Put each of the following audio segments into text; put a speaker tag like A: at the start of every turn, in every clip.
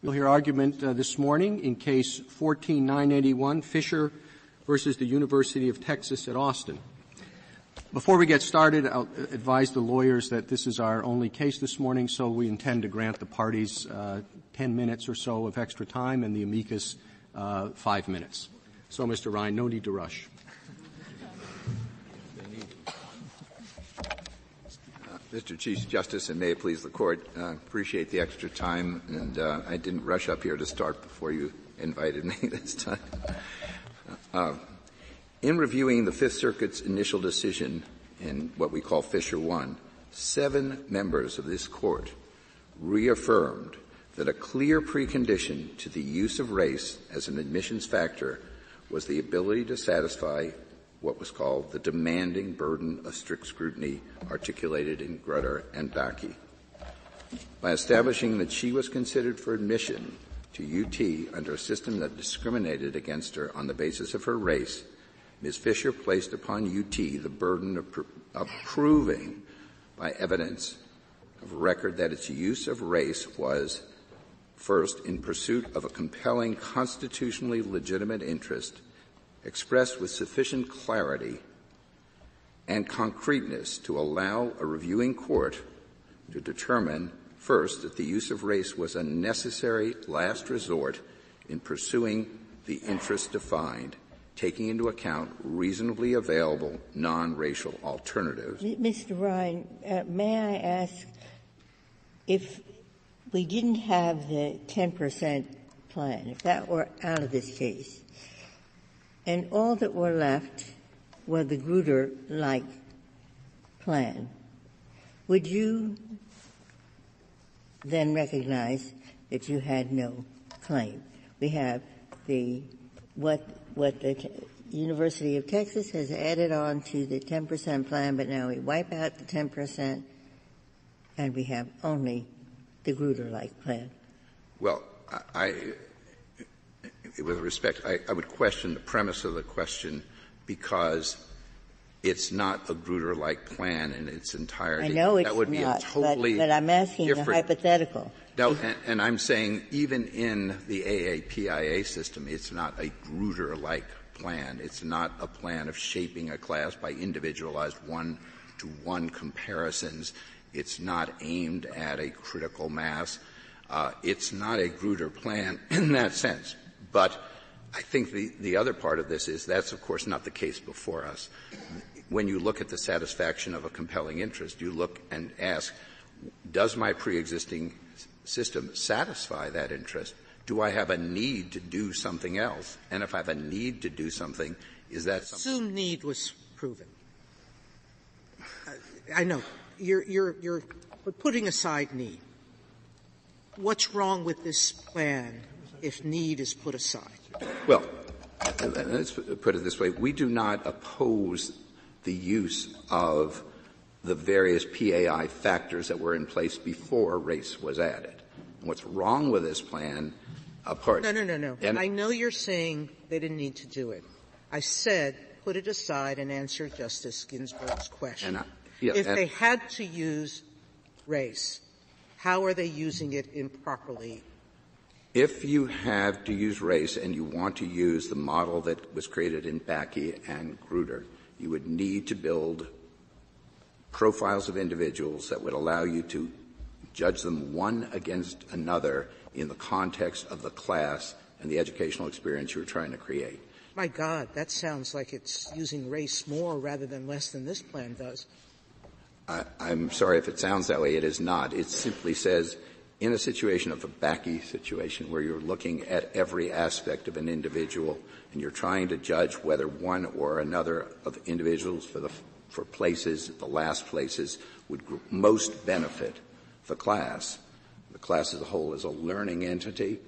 A: We'll hear argument this morning in Case 14-981, Fisher versus the University of Texas at Austin. Before we get started, I'll advise the lawyers that this is our only case this morning, so we intend to grant the parties 10 minutes or so of extra time and the amicus 5 minutes. So, Mr. Ryan, no need to rush.
B: Mr. Chief Justice, and may it please the Court, appreciate the extra time, and I didn't rush up here to start before you invited me this time. In reviewing the Fifth Circuit's initial decision in what we call Fisher 1, 7 members of this Court reaffirmed that a clear precondition to the use of race as an admissions factor was the ability to satisfy what was called the demanding burden of strict scrutiny articulated in Grutter and Bakke. By establishing that she was considered for admission to UT under a system that discriminated against her on the basis of her race, Ms. Fisher placed upon UT the burden of proving by evidence of record that its use of race was, first, in pursuit of a compelling constitutionally legitimate interest expressed with sufficient clarity and concreteness to allow a reviewing court to determine, first, that the use of race was a necessary last resort in pursuing the interest defined, taking into account reasonably available non-racial alternatives.
C: Mr. Ryan, may I ask, if we didn't have the 10% plan, if that were out of this case, and all that were left were the Grutter-like plan, would you then recognize that you had no claim? We have what the University of Texas has added on to the 10% plan, but now we wipe out the 10% and we have only the Grutter-like plan.
B: Well, with respect, I would question the premise of the question because it's not a Grutter-like plan in its entirety.
C: I know it's
B: that would
C: not,
B: be a totally
C: but I'm asking
B: different,
C: a hypothetical.
B: No, and I'm saying even in the AAPIA system, it's not a Grutter-like plan. It's not a plan of shaping a class by individualized one-to-one comparisons. It's not aimed at a critical mass. It's not a Grutter plan in that sense. But I think the other part of this is that's, of course, not the case before us. When you look at the satisfaction of a compelling interest, you look and ask, does my pre-existing system satisfy that interest? Do I have a need to do something else? And if I have a need to do something, is that something?
D: Assume need was proven. I know. You're putting aside need. What's wrong with this plan if need is put aside?
B: Well, let's put it this way. We do not oppose the use of the various PAI factors that were in place before race was added. And what's wrong with this plan, apart...
D: No. And I know you're saying they didn't need to do it. I said put it aside and answer Justice Ginsburg's question. If they had to use race, how are they using it improperly?
B: If you have to use race and you want to use the model that was created in Bakke and Grutter, you would need to build profiles of individuals that would allow you to judge them one against another in the context of the class and the educational experience you're trying to create.
D: My God, that sounds like it's using race more rather than less than this plan does.
B: I'm sorry if it sounds that way. It is not. It simply says, in a situation of a Bakke situation where you're looking at every aspect of an individual and you're trying to judge whether one or another of individuals for places, the last places, would most benefit the class as a whole is a learning entity,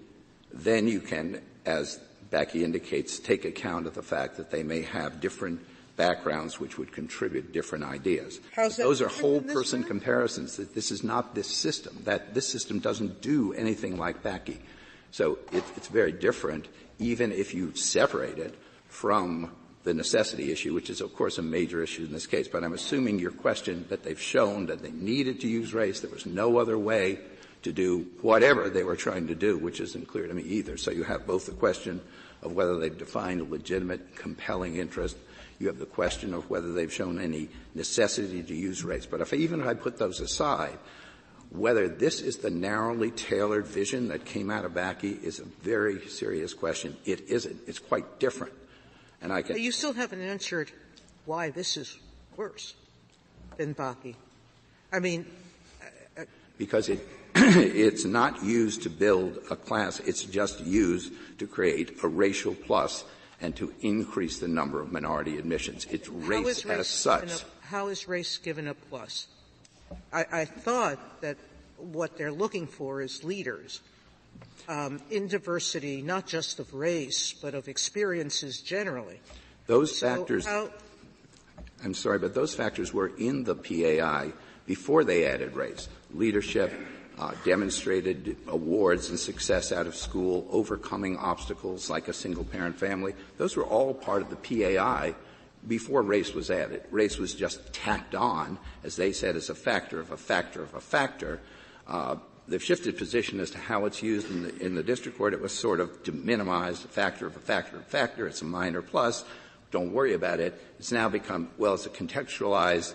B: then you can, as Bakke indicates, take account of the fact that they may have different backgrounds which would contribute different ideas. Those are whole person comparisons. That this is not this system. That this system doesn't do anything like Bakke. So it's very different, even if you separate it from the necessity issue, which is, of course, a major issue in this case. But I'm assuming your question that they've shown that they needed to use race, there was no other way to do whatever they were trying to do, which isn't clear to me either. So you have both the question of whether they've defined a legitimate, compelling interest. You have the question of whether they've shown any necessity to use race. But even if I put those aside, whether this is the narrowly tailored vision that came out of Bakke is a very serious question. It isn't. It's quite different. And
D: You still haven't answered why this is worse than Bakke. I mean,
B: because it's not used to build a class. It's just used to create a racial plus and to increase the number of minority admissions. It's race as such.
D: How is race given a plus? I thought that what they're looking for is leaders in diversity, not just of race, but of experiences generally.
B: Those factors I'm sorry, but those factors were in the PAI before they added race. Leadership, demonstrated awards and success out of school, overcoming obstacles like a single-parent family. Those were all part of the PAI before race was added. Race was just tacked on, as they said, as a factor of a factor of a factor. They've shifted position as to how it's used in the district court. It was sort of to minimize a factor of a factor of a factor. It's a minor plus. Don't worry about it. It's now become, it's a contextualized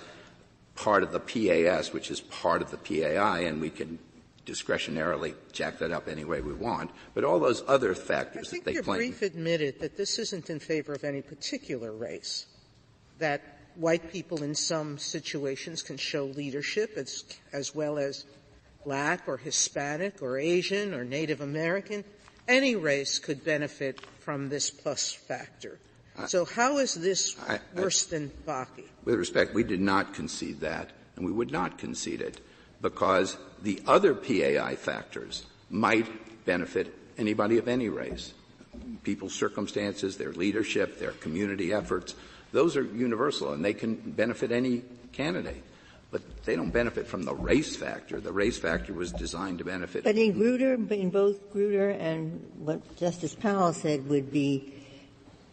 B: part of the PAS, which is part of the PAI, and we can discretionarily jack that up any way we want. But all those other factors that they claim.
D: I think your brief admitted that this isn't in favor of any particular race, that white people in some situations can show leadership as well as Black or Hispanic or Asian or Native American. Any race could benefit from this plus factor. So how is this worse than Bakke?
B: With respect, we did not concede that, and we would not concede it, because the other PAI factors might benefit anybody of any race. People's circumstances, their leadership, their community efforts, those are universal, and they can benefit any candidate. But they don't benefit from the race factor. The race factor was designed to benefit.
C: But in both Grutter and what Justice Powell said would be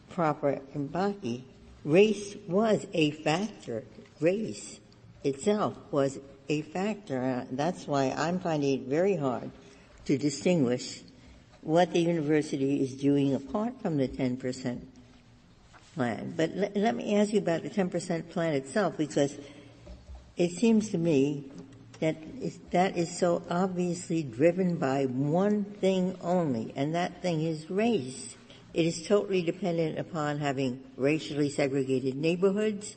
C: proper in Bakke, race was a factor. Race itself was a factor. That's why I'm finding it very hard to distinguish what the university is doing apart from the 10% plan. But let me ask you about the 10% plan itself, because it seems to me that is so obviously driven by one thing only, and that thing is race. It is totally dependent upon having racially segregated neighborhoods,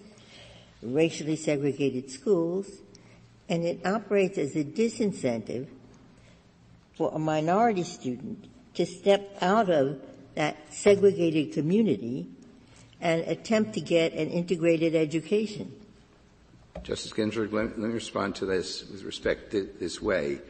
C: racially segregated schools, and it operates as a disincentive for a minority student to step out of that segregated community and attempt to get an integrated education.
B: Justice Ginsburg, let me respond to this with respect to this way.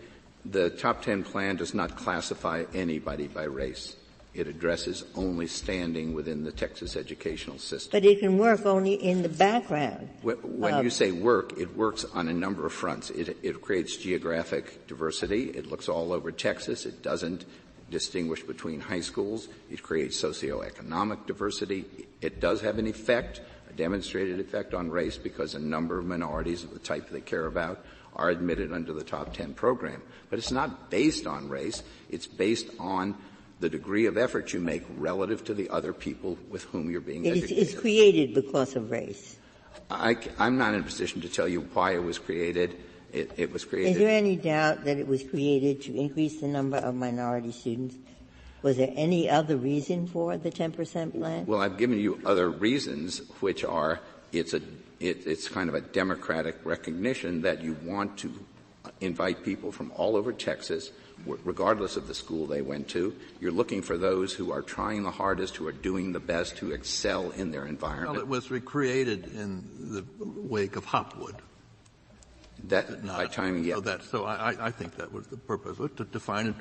B: The Top 10 plan does not classify anybody by race. It addresses only standing within the Texas educational system.
C: But it can work only in the background.
B: When you say work, it works on a number of fronts. It creates geographic diversity. It looks all over Texas. It doesn't distinguish between high schools. It creates socioeconomic diversity. It does have an effect, a demonstrated effect on race, because a number of minorities of the type they care about are admitted under the Top 10 program. But it's not based on race. It's based on the degree of effort you make relative to the other people with whom you're being educated.
C: It's created because of race.
B: I'm not in a position to tell you why it was created. It was created.
C: Is there any doubt that it was created to increase the number of minority students? Was there any other reason for the 10% plan?
B: Well, I've given you other reasons, which are it's kind of a democratic recognition that you want to invite people from all over Texas, regardless of the school they went to. You're looking for those who are trying the hardest, who are doing the best, who excel in their environment.
E: Well, it was recreated in the wake of Hopwood.
B: By timing, yeah.
E: So I think that was the purpose, to define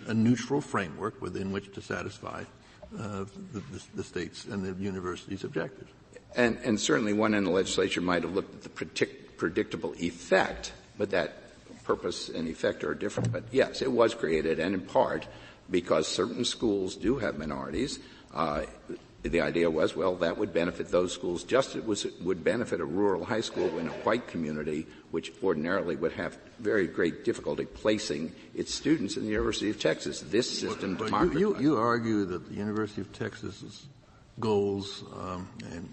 E: a neutral framework within which to satisfy the state's and the university's objectives.
B: And certainly one in the legislature might have looked at the predictable effect, but that purpose and effect are different. But yes, it was created, and in part because certain schools do have minorities. the idea was, well, that would benefit those schools just as it would benefit a rural high school in a white community, which ordinarily would have very great difficulty placing its students in the University of Texas. This system democratized.
E: You argue that the University of Texas's goals and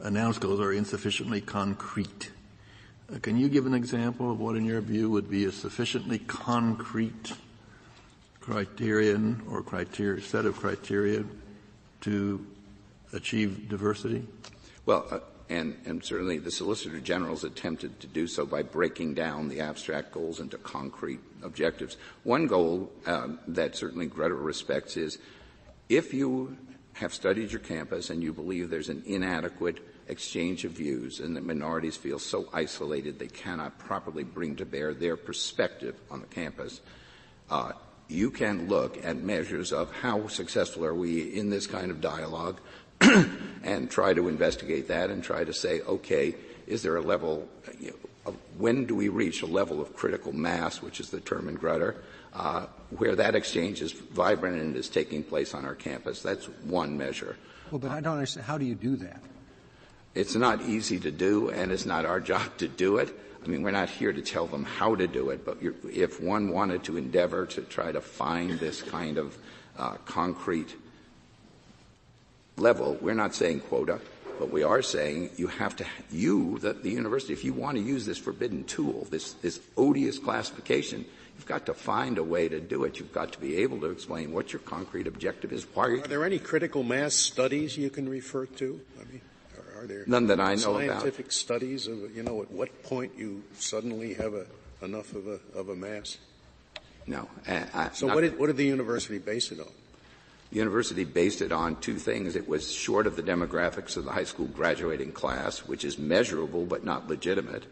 E: announced goals are insufficiently concrete. Can you give an example of what, in your view, would be a sufficiently concrete criterion or set of criteria to achieve diversity?
B: Well, and certainly the Solicitor General's attempted to do so by breaking down the abstract goals into concrete objectives. One goal that certainly Greta respects is if you have studied your campus and you believe there's an inadequate exchange of views and that minorities feel so isolated they cannot properly bring to bear their perspective on the campus, you can look at measures of how successful are we in this kind of dialogue and try to investigate that and try to say, okay, is there a level, when do we reach a level of critical mass, which is the term in Grutter, where that exchange is vibrant and is taking place on our campus? That's one measure.
A: Well, but I don't understand. How do you do that?
B: It's not easy to do, and it's not our job to do it. I mean, we're not here to tell them how to do it, but if one wanted to endeavor to try to find this kind of concrete level, we're not saying quota, but we are saying you have to, the university, if you want to use this forbidden tool, this odious classification, you've got to find a way to do it. You've got to be able to explain what your concrete objective is. Why
F: are there any critical mass studies you can refer to? I mean, are there
B: none that I know about.
F: Scientific studies of, at what point you suddenly have enough of a mass?
B: No.
F: So what did the university base it on?
B: The university based it on two things. It was short of the demographics of the high school graduating class, which is measurable but not legitimate,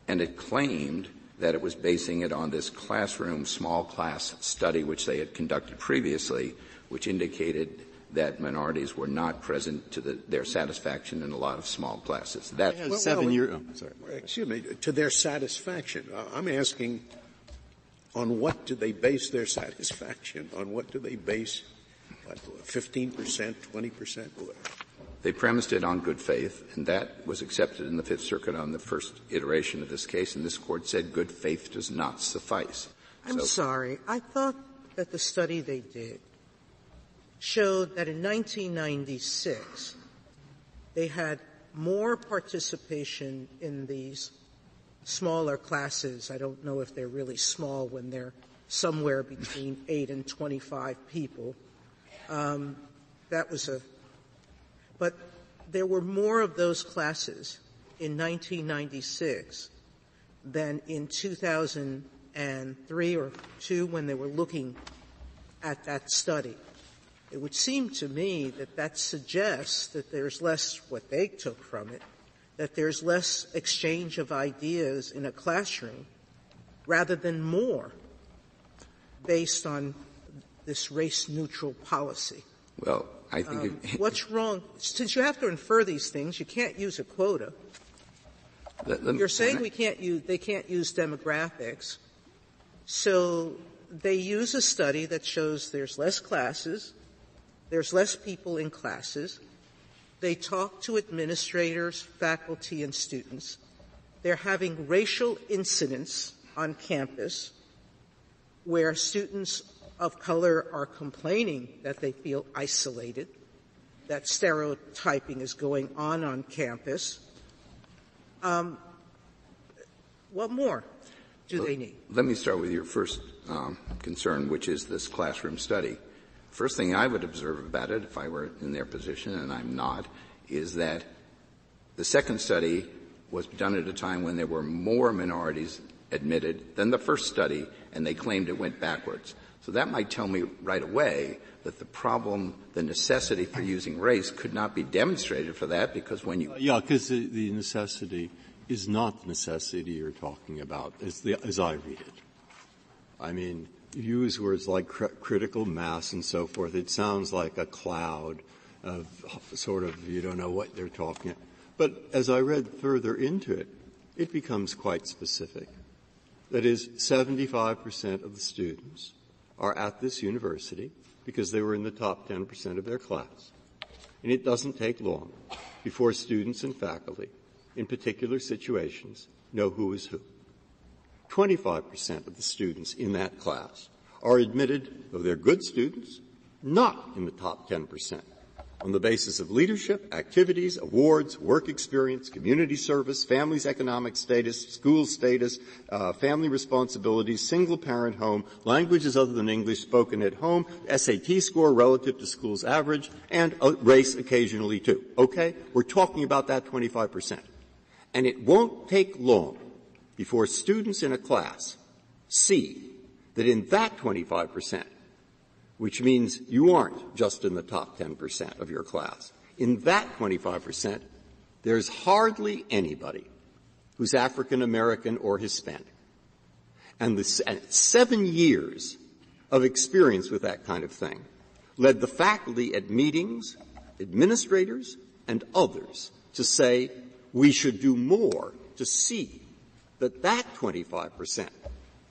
B: and it claimed that it was basing it on this classroom small class study which they had conducted previously, which indicated that minorities were not present to their satisfaction in a lot of small classes.
F: Excuse me, to their satisfaction. I'm asking, on what do they base their satisfaction? On what do they base 15%, 20%, whatever?
B: They premised it on good faith, and that was accepted in the Fifth Circuit on the first iteration of this case, and this Court said good faith does not suffice.
D: I'm sorry. I thought that the study they did showed that in 1996 they had more participation in these smaller classes. I don't know if they're really small when they're somewhere between 8 and 25 people. But there were more of those classes in 1996 than in 2003 or 2 when they were looking at that study. It would seem to me that suggests that there's less, what they took from it, that there's less exchange of ideas in a classroom rather than more based on this race-neutral policy.
B: Well, I think
D: what's wrong? Since you have to infer these things, you can't use a quota. You're saying they can't use demographics. So they use a study that shows there's less classes, there's less people in classes. They talk to administrators, faculty, and students. They're having racial incidents on campus where students of color are complaining that they feel isolated, that stereotyping is going on campus. What more do they need?
B: Let me start with your first concern, which is this classroom study. First thing I would observe about it, if I were in their position, and I'm not, is that the second study was done at a time when there were more minorities admitted than the first study, and they claimed it went backwards. So that might tell me right away that the problem, the necessity for using race could not be demonstrated for that, because when you...
G: because the necessity is not the necessity you're talking about, as I read it. I mean, you use words like critical mass and so forth. It sounds like a cloud of sort of, you don't know what they're talking about. But as I read further into it, it becomes quite specific. That is, 75% of the students are at this university because they were in the top 10% of their class. And it doesn't take long before students and faculty, in particular situations, know who is who. 25% of the students in that class are admitted, though they're good students, not in the top 10%, on the basis of leadership, activities, awards, work experience, community service, family's economic status, school status, family responsibilities, single-parent home, languages other than English spoken at home, SAT score relative to school's average, and race occasionally too. Okay? We're talking about that 25%. And it won't take long before students in a class see that in that 25%, which means you aren't just in the top 10% of your class. In that 25%, there's hardly anybody who's African American or Hispanic. And 7 years of experience with that kind of thing led the faculty at meetings, administrators, and others to say we should do more to see that that 25%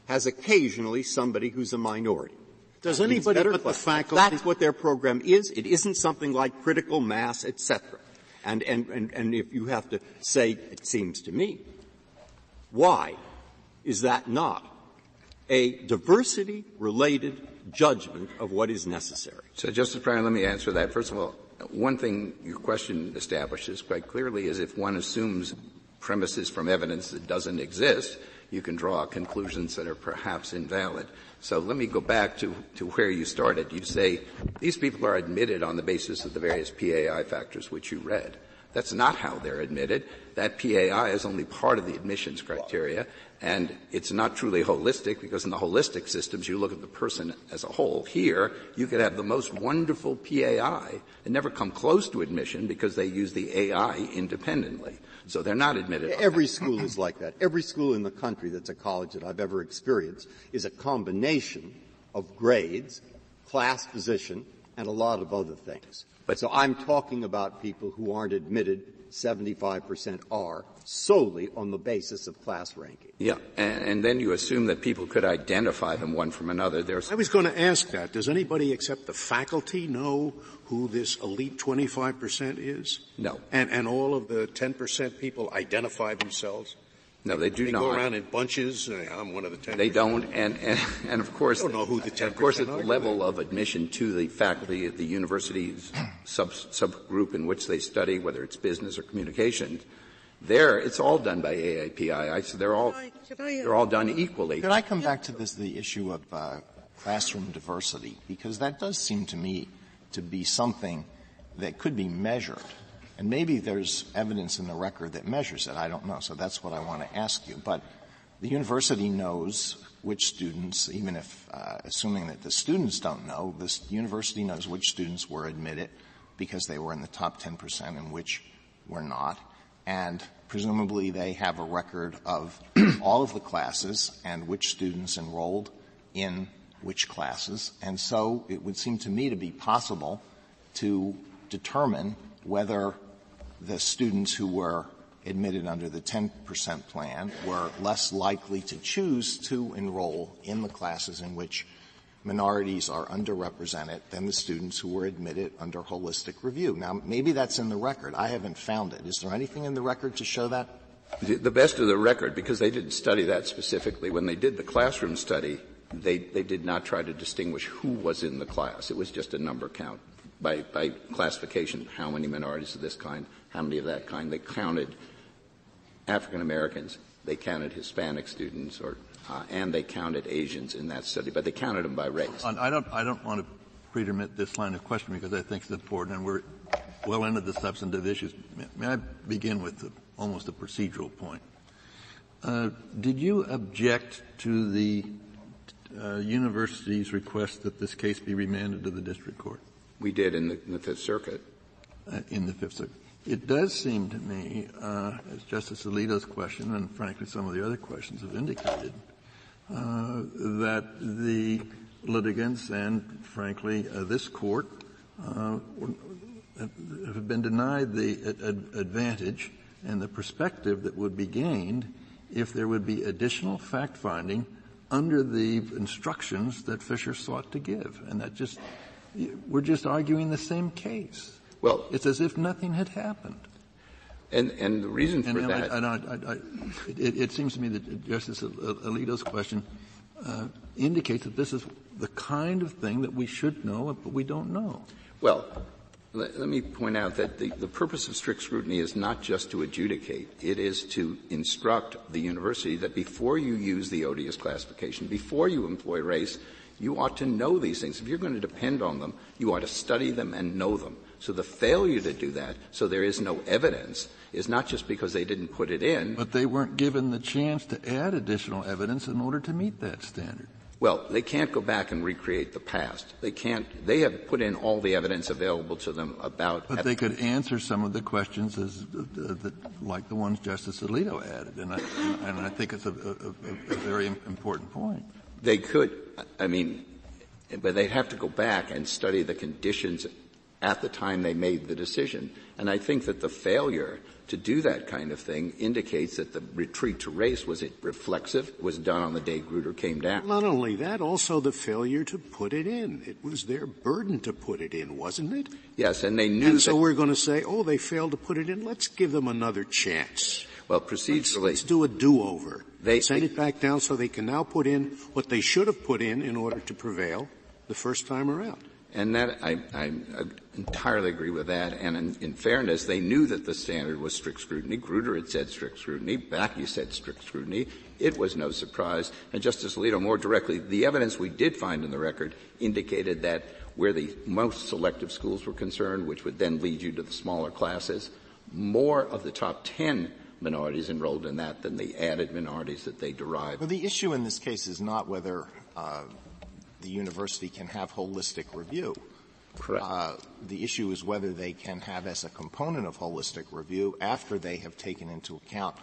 G: has occasionally somebody who's a minority.
F: Does anybody but the faculty?
G: That's what their program is. It isn't something like critical mass, etc. And if you have to say, it seems to me, why is that not a diversity-related judgment of what is necessary?
B: So, Justice Breyer, let me answer that. First of all, one thing your question establishes quite clearly is if one assumes premises from evidence that doesn't exist, you can draw conclusions that are perhaps invalid. So let me go back to where you started. You say these people are admitted on the basis of the various PAI factors which you read. That's not how they're admitted. That PAI is only part of the admissions criteria, and it's not truly holistic because in the holistic systems you look at the person as a whole. Here, you could have the most wonderful PAI and never come close to admission because they use the AI independently. So they're not admitted.
G: Every school is like that. Every school in the country that's a college that I've ever experienced is a combination of grades, class position, and a lot of other things. But so I'm talking about people who aren't admitted, 75% are, solely on the basis of class ranking.
B: Yeah, and then you assume that people could identify them one from another.
F: I was going to ask that. Does anybody except the faculty know who this elite 25% is?
B: No.
F: And all of the 10% people identify themselves?
B: No, they do not.
F: They go around in bunches. I'm one of the 10%.
B: They don't, and of course,
F: I don't know who the 10%
B: of course, at the level of admission to the faculty at the university's subgroup in which they study, whether it's business or communications, there it's all done by AAPI. So they're all done equally.
H: Could I come back to the issue of classroom diversity, because that does seem to me to be something that could be measured. And maybe there's evidence in the record that measures it. I don't know. So that's what I want to ask you. But the university knows which students, even if, assuming that the students don't know, the university knows which students were admitted because they were in the top 10% and which were not. And presumably they have a record of all of the classes and which students enrolled in which classes. And so it would seem to me to be possible to determine whether the students who were admitted under the 10% plan were less likely to choose to enroll in the classes in which minorities are underrepresented than the students who were admitted under holistic review. Now, maybe that's in the record. I haven't found it. Is there anything in the record to show that?
B: The best of the record, because they didn't study that specifically. When they did the classroom study, they did not try to distinguish who was in the class. It was just a number count by classification, how many minorities of this kind, how many of that kind. They counted African Americans, they counted Hispanic students, and they counted Asians in that study, but they counted them by race.
E: I don't want to pretermit this line of question because I think it's important, and we're well into the substantive issues. May I begin with almost a procedural point? Did you object to the university's request that this case be remanded to the district court?
B: We did in the Fifth Circuit.
E: In the Fifth Circuit. It does seem to me, as Justice Alito's question and frankly some of the other questions have indicated, that the litigants and frankly this court have been denied the advantage and the perspective that would be gained if there would be additional fact-finding under the instructions that Fisher sought to give. And we're just arguing the same case.
B: Well,
E: it's as if nothing had happened.
B: And the reason for that,
E: it seems to me that Justice Alito's question indicates that this is the kind of thing that we should know, but we don't know.
B: Well, let me point out that the purpose of strict scrutiny is not just to adjudicate. It is to instruct the university that before you use the odious classification, before you employ race, you ought to know these things. If you're going to depend on them, you ought to study them and know them. So the failure to do that, so there is no evidence, is not just because they didn't put it in.
E: But they weren't given the chance to add additional evidence in order to meet that standard.
B: Well, they can't go back and recreate the past. They have put in all the evidence available to them about.
E: But they could answer some of the questions like the ones Justice Alito added, and I think it's a very important point.
B: They could, but they'd have to go back and study the conditions at the time they made the decision. And I think that the failure to do that kind of thing indicates that the retreat to race, was it reflexive? Was done on the day Grutter came down?
F: Not only that, also the failure to put it in. It was their burden to put it in, wasn't it?
B: Yes, and they knew
F: and so we're going to say, they failed to put it in. Let's give them another chance.
B: Well, procedurally.
F: Let's do a do-over. Send it back down so they can now put in what they should have put in order to prevail the first time around.
B: And that, I entirely agree with that. And in fairness, they knew that the standard was strict scrutiny. Grutter had said strict scrutiny. Bakke said strict scrutiny. It was no surprise. And Justice Alito, more directly, the evidence we did find in the record indicated that where the most selective schools were concerned, which would then lead you to the smaller classes, more of the top 10 minorities enrolled in that than the added minorities that they derived.
H: Well, the issue in this case is not whether the university can have holistic review.
B: Correct.
H: The issue is whether they can have as a component of holistic review, after they have taken into account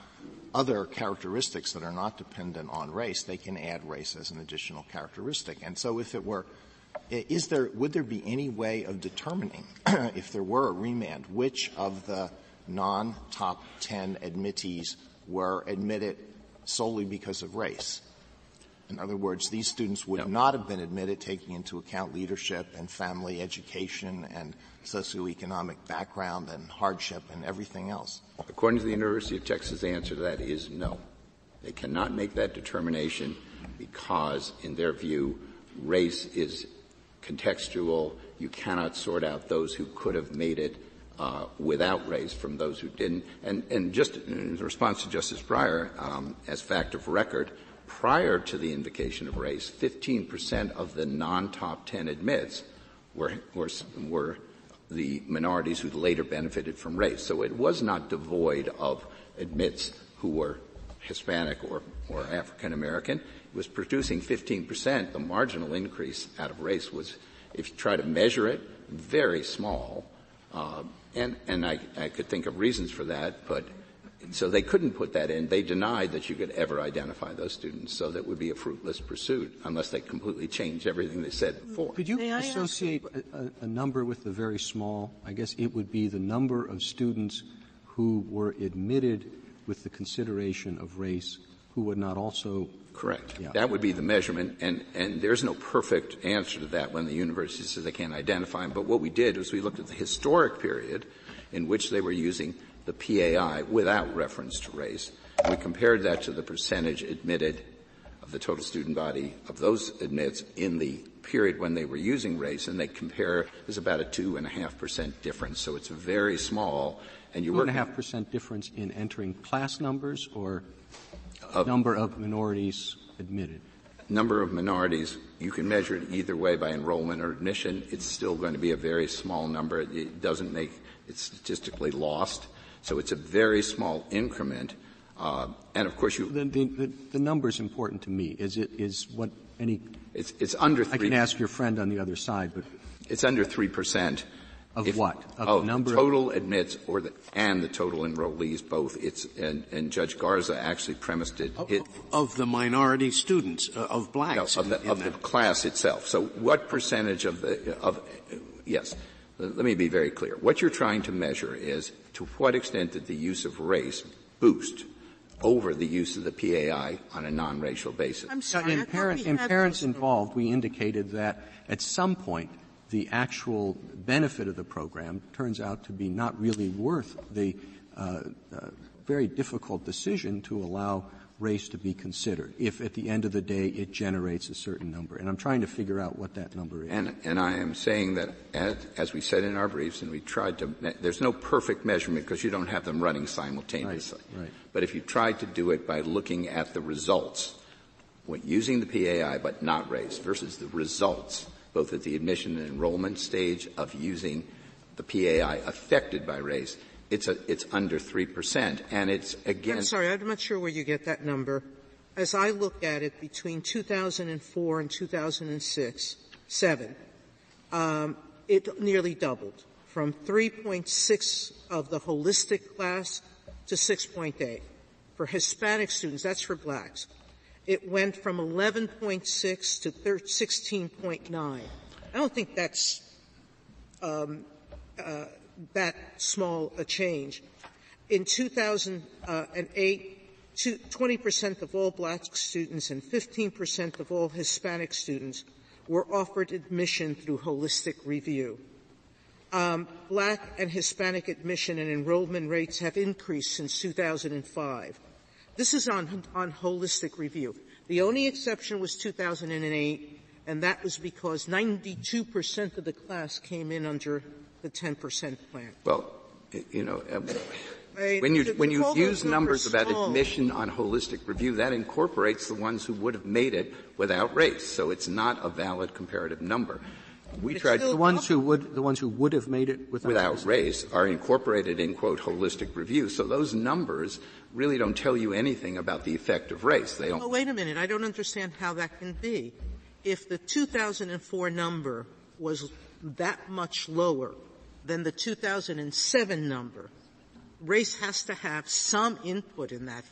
H: other characteristics that are not dependent on race, they can add race as an additional characteristic. And so if it were, would there be any way of determining, if there were a remand, which of the non-top 10 admittees were admitted solely because of race? In other words, these students would not have been admitted taking into account leadership and family education and socioeconomic background and hardship and everything else.
B: According to the University of Texas, the answer to that is no. They cannot make that determination because, in their view, race is contextual. You cannot sort out those who could have made it without race from those who didn't. And just in response to Justice Breyer, as fact of record, prior to the invocation of race, 15% of the non-top 10 admits were the minorities who later benefited from race. So it was not devoid of admits who were Hispanic or African American. It was producing 15%. The marginal increase out of race was, if you try to measure it, very small. And I could think of reasons for that, but so they couldn't put that in. They denied that you could ever identify those students, so that would be a fruitless pursuit unless they completely changed everything they said before.
A: Could you associate a number with the very small? I guess it would be the number of students who were admitted with the consideration of race who would not also.
B: Correct.
A: Yeah.
B: That would be the measurement, and there's no perfect answer to that when the university says they can't identify them. But what we did was we looked at the historic period in which they were using the PAI without reference to race. And we compared that to the percentage admitted of the total student body of those admits in the period when they were using race, and they compare, there's about a 2.5% difference, so it's very small. And
A: 2.5% difference in entering class numbers or number of minorities admitted?
B: Number of minorities, you can measure it either way by enrollment or admission. It's still going to be a very small number. It doesn't make it statistically lost. So it's a very small increment. And of course
A: the number is important to me. It's
B: under 3.
A: I can ask your friend on the other side, but
B: it's under 3%.
A: Of what? Of the number
B: total admits and the total enrollees both. And Judge Garza actually premised it.
F: Of the minority students, of blacks.
B: No, of the class itself. So what percentage yes. Let me be very clear. What you're trying to measure is to what extent did the use of race boost over the use of the PAI on a non-racial basis.
D: I'm sorry.
A: In parents involved, we indicated that at some point the actual benefit of the program turns out to be not really worth the very difficult decision to allow race to be considered, if at the end of the day it generates a certain number. And I'm trying to figure out what that number is.
B: And I am saying that, as we said in our briefs, and we tried to, there's no perfect measurement because you don't have them running simultaneously.
A: Right.
B: But if you tried to do it by looking at the results, using the PAI but not race, versus the results, both at the admission and enrollment stage of using the PAI affected by race, it's under 3%, and it's again.
D: I'm sorry, I'm not sure where you get that number. As I look at it, between 2004 and 2007, it nearly doubled from 3.6 of the holistic class to 6.8. For Hispanic students, that's for blacks. It went from 11.6 to 16.9. I don't think that's that small a change. In 2008, 20% of all black students and 15% of all Hispanic students were offered admission through holistic review. Black and Hispanic admission and enrollment rates have increased since 2005. This is on holistic review. The only exception was 2008, and that was because 92% of the class came in under the 10% plan.
B: Well, when you use numbers about admission on holistic review, that incorporates the ones who would have made it without race. So it's not a valid comparative number. We tried
A: the ones who would have made it
B: without race are incorporated in quote holistic review. So those numbers really don't tell you anything about the effect of race. They don't.
D: Oh, wait a minute. I don't understand how that can be. If the 2004 number was that much lower than the 2007 number, race has to have some input in that.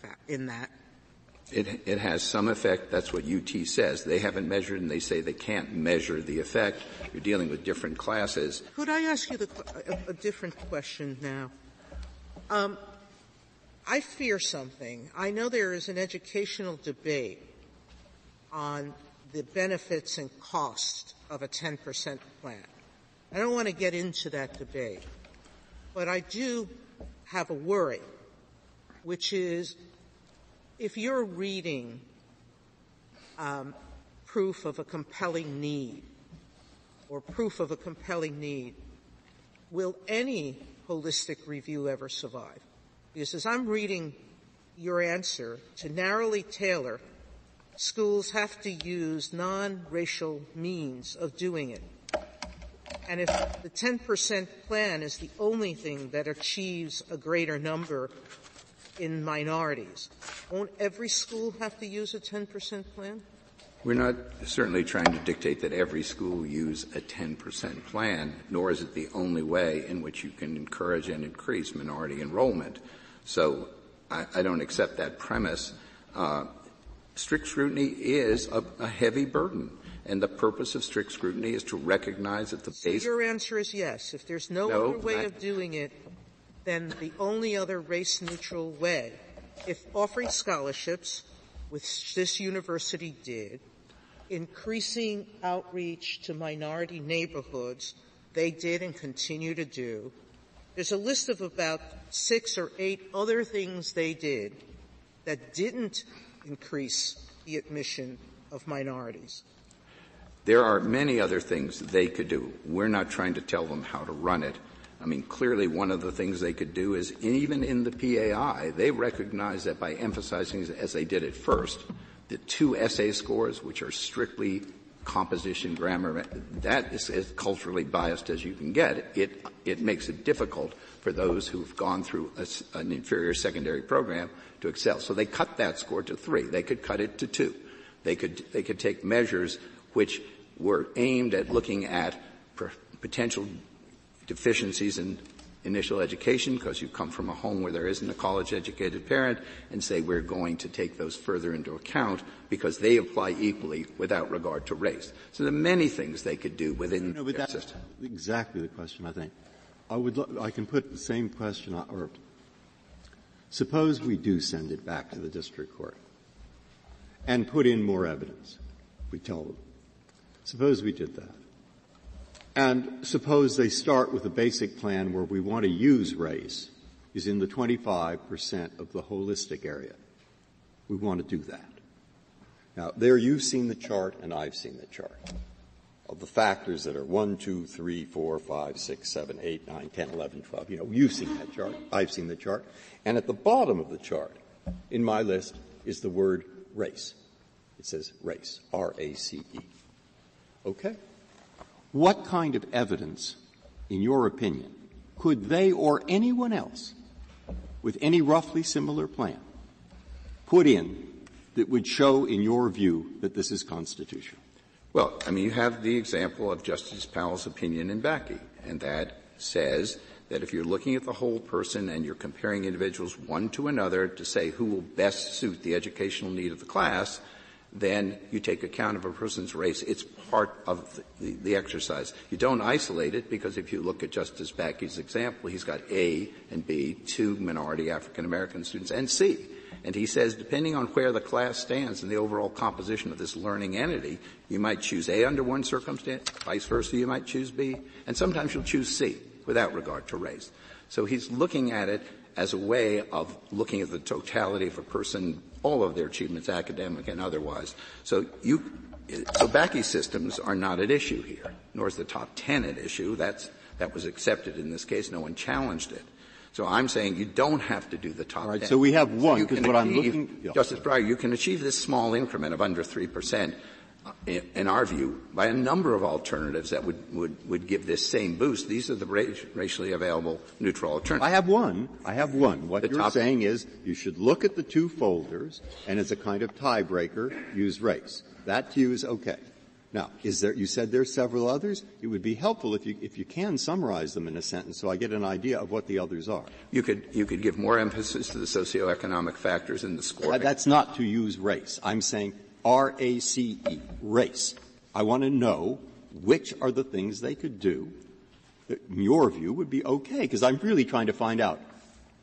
B: It has some effect. That's what UT says. They haven't measured, and they say they can't measure the effect. You're dealing with different classes.
D: Could I ask you a different question now? I fear something. I know there is an educational debate on the benefits and cost of a 10% plan. I don't want to get into that debate, but I do have a worry, which is if you're reading proof of a compelling need or proof of a compelling need, will any holistic review ever survive? Because as I'm reading your answer, to narrowly tailor, schools have to use non-racial means of doing it. And if the 10% plan is the only thing that achieves a greater number in minorities, won't every school have to use a 10% plan?
B: We're not certainly trying to dictate that every school use a 10% plan, nor is it the only way in which you can encourage and increase minority enrollment. So I don't accept that premise. Strict scrutiny is a heavy burden. And the purpose of strict scrutiny is to recognize that the base.
D: So your answer is yes. If there's no other way of doing it, then the only other race-neutral way, if offering scholarships, which this university did, increasing outreach to minority neighborhoods, they did and continue to do. There's a list of about 6 or 8 other things they did that didn't increase the admission of minorities.
B: There are many other things they could do. We're not trying to tell them how to run it. I mean, clearly one of the things they could do is, even in the PAI, they recognize that by emphasizing, as they did at first, the 2 essay scores, which are strictly composition, grammar, that is as culturally biased as you can get. It makes it difficult for those who've gone through an inferior secondary program to excel. So they cut that score to 3. They could cut it to 2. They could take measures which were aimed at looking at potential deficiencies in initial education, because you come from a home where there isn't a college-educated parent, and say we're going to take those further into account because they apply equally without regard to race. So there are many things they could do within their system.
G: Exactly the question, I think. I can put the same question, or suppose we do send it back to the district court and put in more evidence. We tell them. Suppose we did that. And suppose they start with a basic plan where we want to use race is in the 25% of the holistic area. We want to do that. Now, there you've seen the chart and I've seen the chart of the factors that are 1, 2, 3, 4, 5, 6, 7, 8, 9, 10, 11, 12. You've seen that chart. I've seen the chart. And at the bottom of the chart in my list is the word race. It says race, R-A-C-E. Okay? What kind of evidence, in your opinion, could they or anyone else with any roughly similar plan put in that would show, in your view, that this is constitutional?
B: Well, you have the example of Justice Powell's opinion in Bakke, and that says that if you're looking at the whole person and you're comparing individuals one to another to say who will best suit the educational need of the class, then you take account of a person's race. It's part of the exercise. You don't isolate it, because if you look at Justice Bakke's example, he's got A and B, 2 minority African American students, and C. And he says, depending on where the class stands in the overall composition of this learning entity, you might choose A under one circumstance, vice versa you might choose B, and sometimes you'll choose C without regard to race. So he's looking at it as a way of looking at the totality of a person, all of their achievements, academic and otherwise. So Bakke's systems are not at issue here, nor is the top 10 at issue. That was accepted in this case. No one challenged it. So I'm saying you don't have to do the top 10.
G: All right, so we have one, because what I'm looking...
B: Yeah. Justice Breyer, you can achieve this small increment of under 3%, in our view, by a number of alternatives that would give this same boost. These are the racially available neutral alternatives.
G: I have one. What you're saying is you should look at the two folders and as a kind of tiebreaker use race. That to you is okay. Now, you said there are several others? It would be helpful if you can summarize them in a sentence so I get an idea of what the others are.
B: You could give more emphasis to the socioeconomic factors in the scoring.
G: That's not to use race. I'm saying R-A-C-E, race. I want to know which are the things they could do that, in your view, would be okay, because I'm really trying to find out.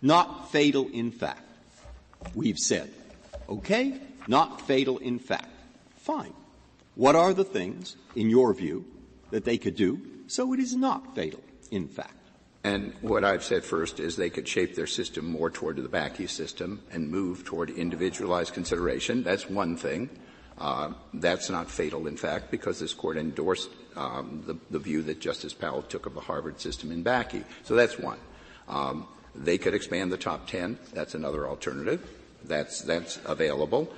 G: Not fatal in fact. We've said, okay, not fatal in fact. Fine. What are the things, in your view, that they could do so it is not fatal in fact?
B: And what I've said first is they could shape their system more toward the Bakke system and move toward individualized consideration. That's one thing. That's not fatal, in fact, because this Court endorsed the view that Justice Powell took of the Harvard system in Bakke. So that's one. They could expand the top 10. That's another alternative. That's available.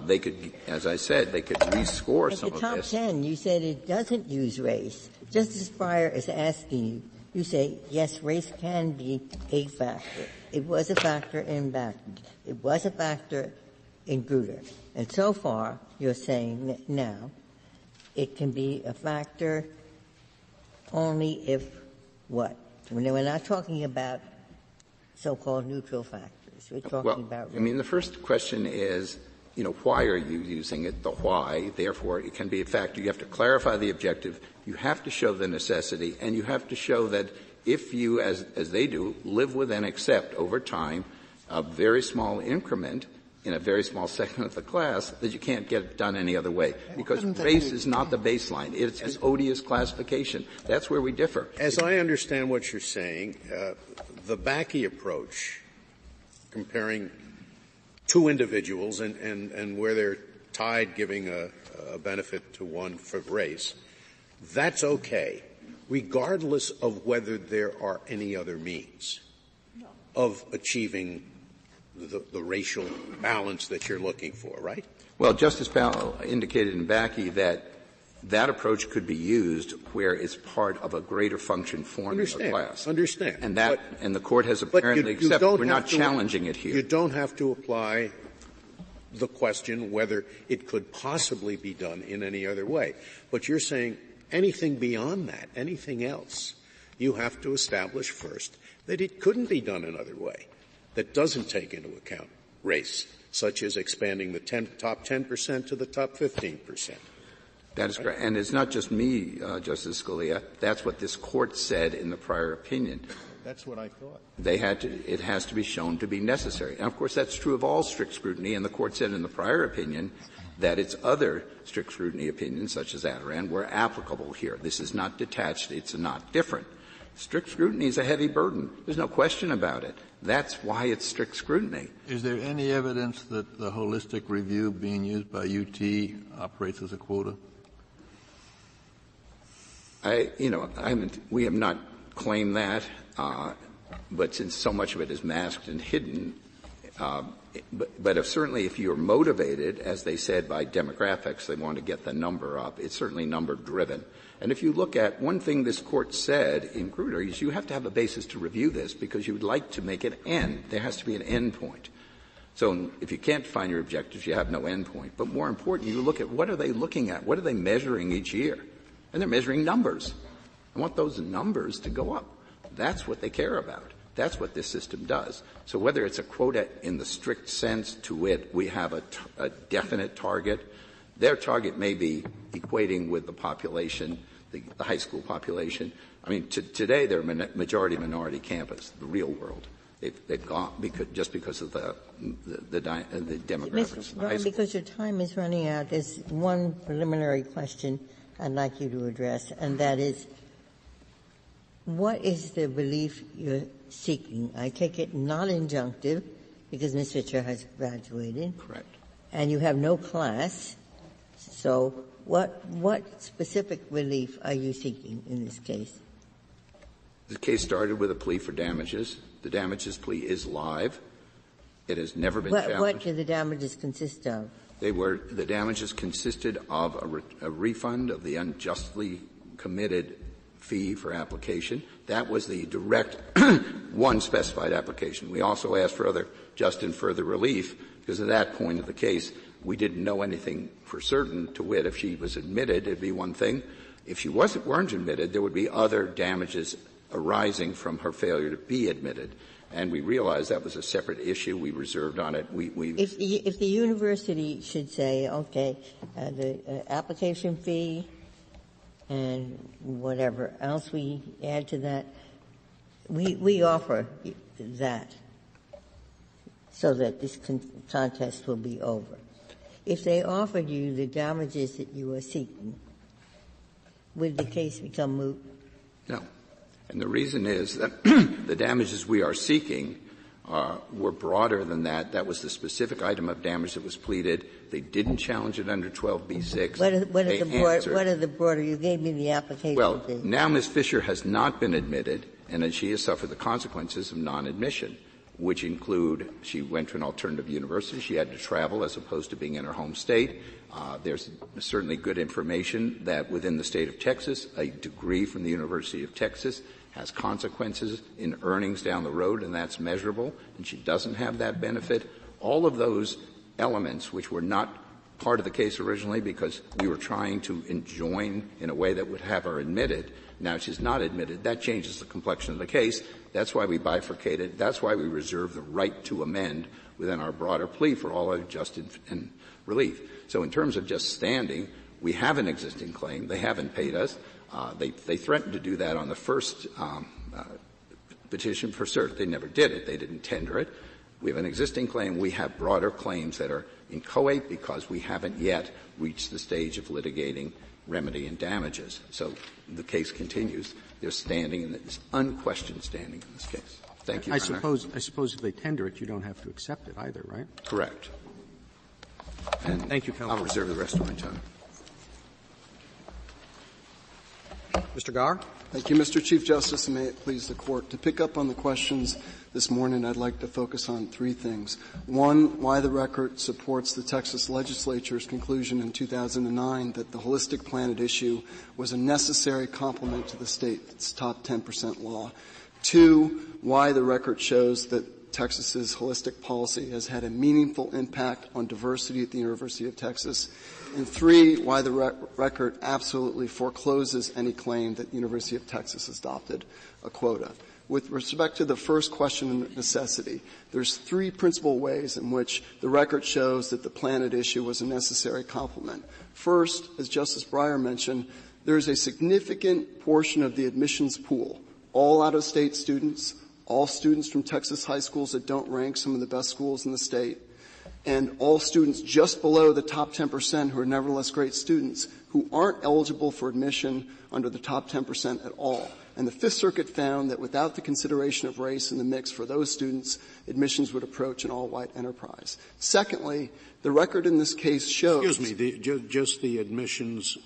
B: They could, as I said, they could rescore some of this.
C: But the top 10, you said it doesn't use race. Justice Breyer is asking you. You say, yes, race can be a factor. It was a factor in Bakke. It was a factor in Grutter. And so far, you're saying that now it can be a factor only if what? We're not talking about so-called neutral factors. We're talking about race.
B: The first question is, why are you using it? The why. Therefore, it can be a factor. You have to clarify the objective. You have to show the necessity, and you have to show that if you, as they do, live with and accept over time a very small increment in a very small segment of the class, that you can't get it done any other way. Because race is not the baseline. It's an odious classification. That's where we differ.
F: As I understand what you're saying, the Bakke approach, comparing two individuals and where they're tied, giving a benefit to one for race, that's okay, regardless of whether there are any other means of achieving the racial balance that you're looking for, right?
B: Well, Justice Powell indicated in Bakke that approach could be used where it's part of a greater function formula class.
F: Understand.
B: And the Court has apparently accepted. We're not challenging it here.
F: You don't have to apply the question whether it could possibly be done in any other way. But you're saying anything beyond that, anything else, you have to establish first that it couldn't be done another way that doesn't take into account race, such as expanding the top 10% to the top 15%.
B: That is correct. And it's not just me, Justice Scalia. That's what this Court said in the prior opinion.
H: That's what I thought.
B: It has to be shown to be necessary. And of course that's true of all strict scrutiny, and the court said in the prior opinion that its other strict scrutiny opinions, such as Adirond, were applicable here. This is not detached, it's not different. Strict scrutiny is a heavy burden. There's no question about it. That's why it's strict scrutiny.
E: Is there any evidence that the holistic review being used by UT operates as a quota?
B: We have not claimed that, but since so much of it is masked and hidden, but certainly if you're motivated, as they said, by demographics, they want to get the number up, it's certainly number driven. And if you look at one thing this court said in Grutter is you have to have a basis to review this because you would like to make it end. There has to be an end point. So if you can't find your objectives, you have no end point. But more important, you look at what are they looking at? What are they measuring each year? And they're measuring numbers. I want those numbers to go up. That's what they care about. That's what this system does. So whether it's a quota in the strict sense to wit, we have a definite target. Their target may be equating with the population, the high school population. I mean, today they're a majority-minority campus, the real world. They've gone because of the demographics.
C: Ms. because your time is running out, there's one preliminary question I'd like you to address, and that is, what is the relief you're seeking? I take it not injunctive, because Ms. Fisher has graduated.
B: Correct.
C: And you have no class. So what specific relief are you seeking in this case?
B: The case started with a plea for damages. The damages plea is live. It has never been challenged.
C: What do the damages consist of?
B: The damages consisted of a refund of the unjustly committed fee for application. That was the direct one specified application. We also asked for other just and further relief because at that point of the case, we didn't know anything for certain, to wit, if she was admitted, it'd be one thing. If she weren't admitted, there would be other damages arising from her failure to be admitted. And we realized that was a separate issue. We reserved on it.
C: If the university should say, okay, the application fee and whatever else we add to that, we offer that so that this contest will be over. If they offered you the damages that you are seeking, would the case become moot?
B: No. And the reason is that the damages we are seeking were broader than that. That was the specific item of damage that was pleaded. They didn't challenge it under 12b-6.
C: What are the broader? You gave me the application
B: Well,
C: fee.
B: now Ms. Fisher has not been admitted, and she has suffered the consequences of non-admission, which include she went to an alternative university. She had to travel as opposed to being in her home state. There's certainly good information that within the state of Texas, a degree from the University of Texas has consequences in earnings down the road, and that's measurable, and she doesn't have that benefit. All of those elements, which were not part of the case originally because we were trying to enjoin in a way that would have her admitted, now she's not admitted. That changes the complexion of the case. That's why we bifurcated. That's why we reserve the right to amend within our broader plea for all adjusted and relief. So in terms of just standing, we have an existing claim. They haven't paid us. They threatened to do that on the first petition for cert. They never did it. They didn't tender it. We have an existing claim. We have broader claims that are inchoate because we haven't yet reached the stage of litigating remedy and damages. So the case continues. There's standing, and there's unquestioned standing in this case. Thank you,
A: I suppose if they tender it, you don't have to accept it either, right?
B: Correct. And
A: thank you, counsel.
B: I'll reserve the rest of my time.
A: Mr. Garre.
I: Thank you, Mr. Chief Justice, and may it please the Court. To pick up on the questions this morning, I'd like to focus on three things. One, why the record supports the Texas legislature's conclusion in 2009 that the holistic plan at issue was a necessary complement to the state's top 10% law. Two, why the record shows that Texas's holistic policy has had a meaningful impact on diversity at the University of Texas. And three, why the record absolutely forecloses any claim that the University of Texas adopted a quota. With respect to the first question of necessity, there's three principal ways in which the record shows that the plan at issue was a necessary complement. First, as Justice Breyer mentioned, there is a significant portion of the admissions pool, all out-of-state students, all students from Texas high schools that don't rank some of the best schools in the state, and all students just below the top 10% who are nevertheless great students who aren't eligible for admission under the top 10% at all. And the Fifth Circuit found that without the consideration of race in the mix for those students, admissions would approach an all-white enterprise. Secondly, the record in this case shows...
F: Excuse me, just the admissions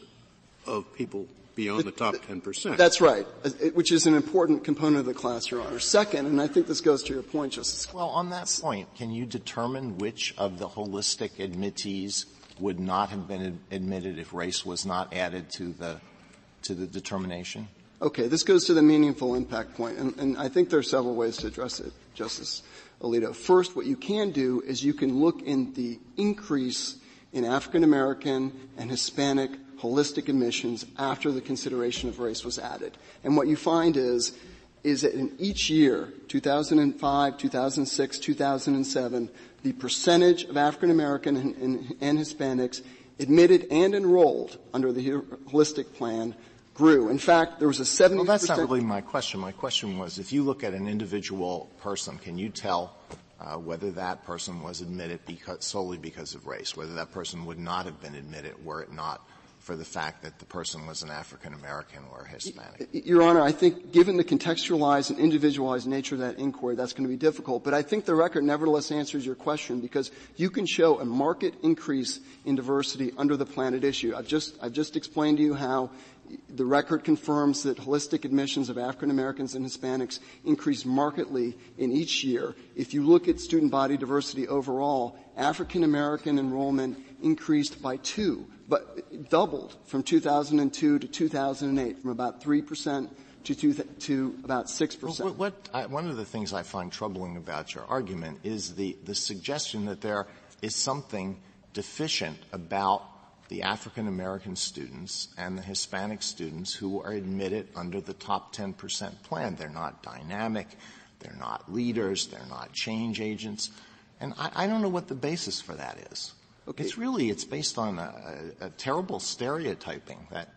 F: of people beyond the top 10%.
I: That's right, which is an important component of the class, Your Honor. Second, and I think this goes to your point, Justice.
H: Well, on that point, can you determine which of the holistic admittees would not have been admitted if race was not added to the determination?
I: Okay, this goes to the meaningful impact point, and I think there are several ways to address it, Justice Alito. First, what you can do is you can look in the increase in African American and Hispanic holistic admissions after the consideration of race was added. And what you find is that in each year, 2005, 2006, 2007, the percentage of African American and Hispanics admitted and enrolled under the holistic plan grew. In fact, there was a 70%.
H: Well, that's not really my question. My question was, if you look at an individual person, can you tell whether that person was admitted solely because of race, whether that person would not have been admitted were it not for the fact that the person was an African American or Hispanic?
I: Your Honor, I think given the contextualized and individualized nature of that inquiry, that's going to be difficult. But I think the record nevertheless answers your question because you can show a marked increase in diversity under the plan at issue. I've just explained to you how the record confirms that holistic admissions of African Americans and Hispanics increased markedly in each year. If you look at student body diversity overall, African American enrollment increased by 2, but doubled from 2002 to 2008, from about 3% to about 6%.
H: Well, one of the things I find troubling about your argument is the suggestion that there is something deficient about the African American students and the Hispanic students who are admitted under the top 10% plan. They're not dynamic, they're not leaders, they're not change agents. And I don't know what the basis for that is. Okay. It's based on a terrible stereotyping that.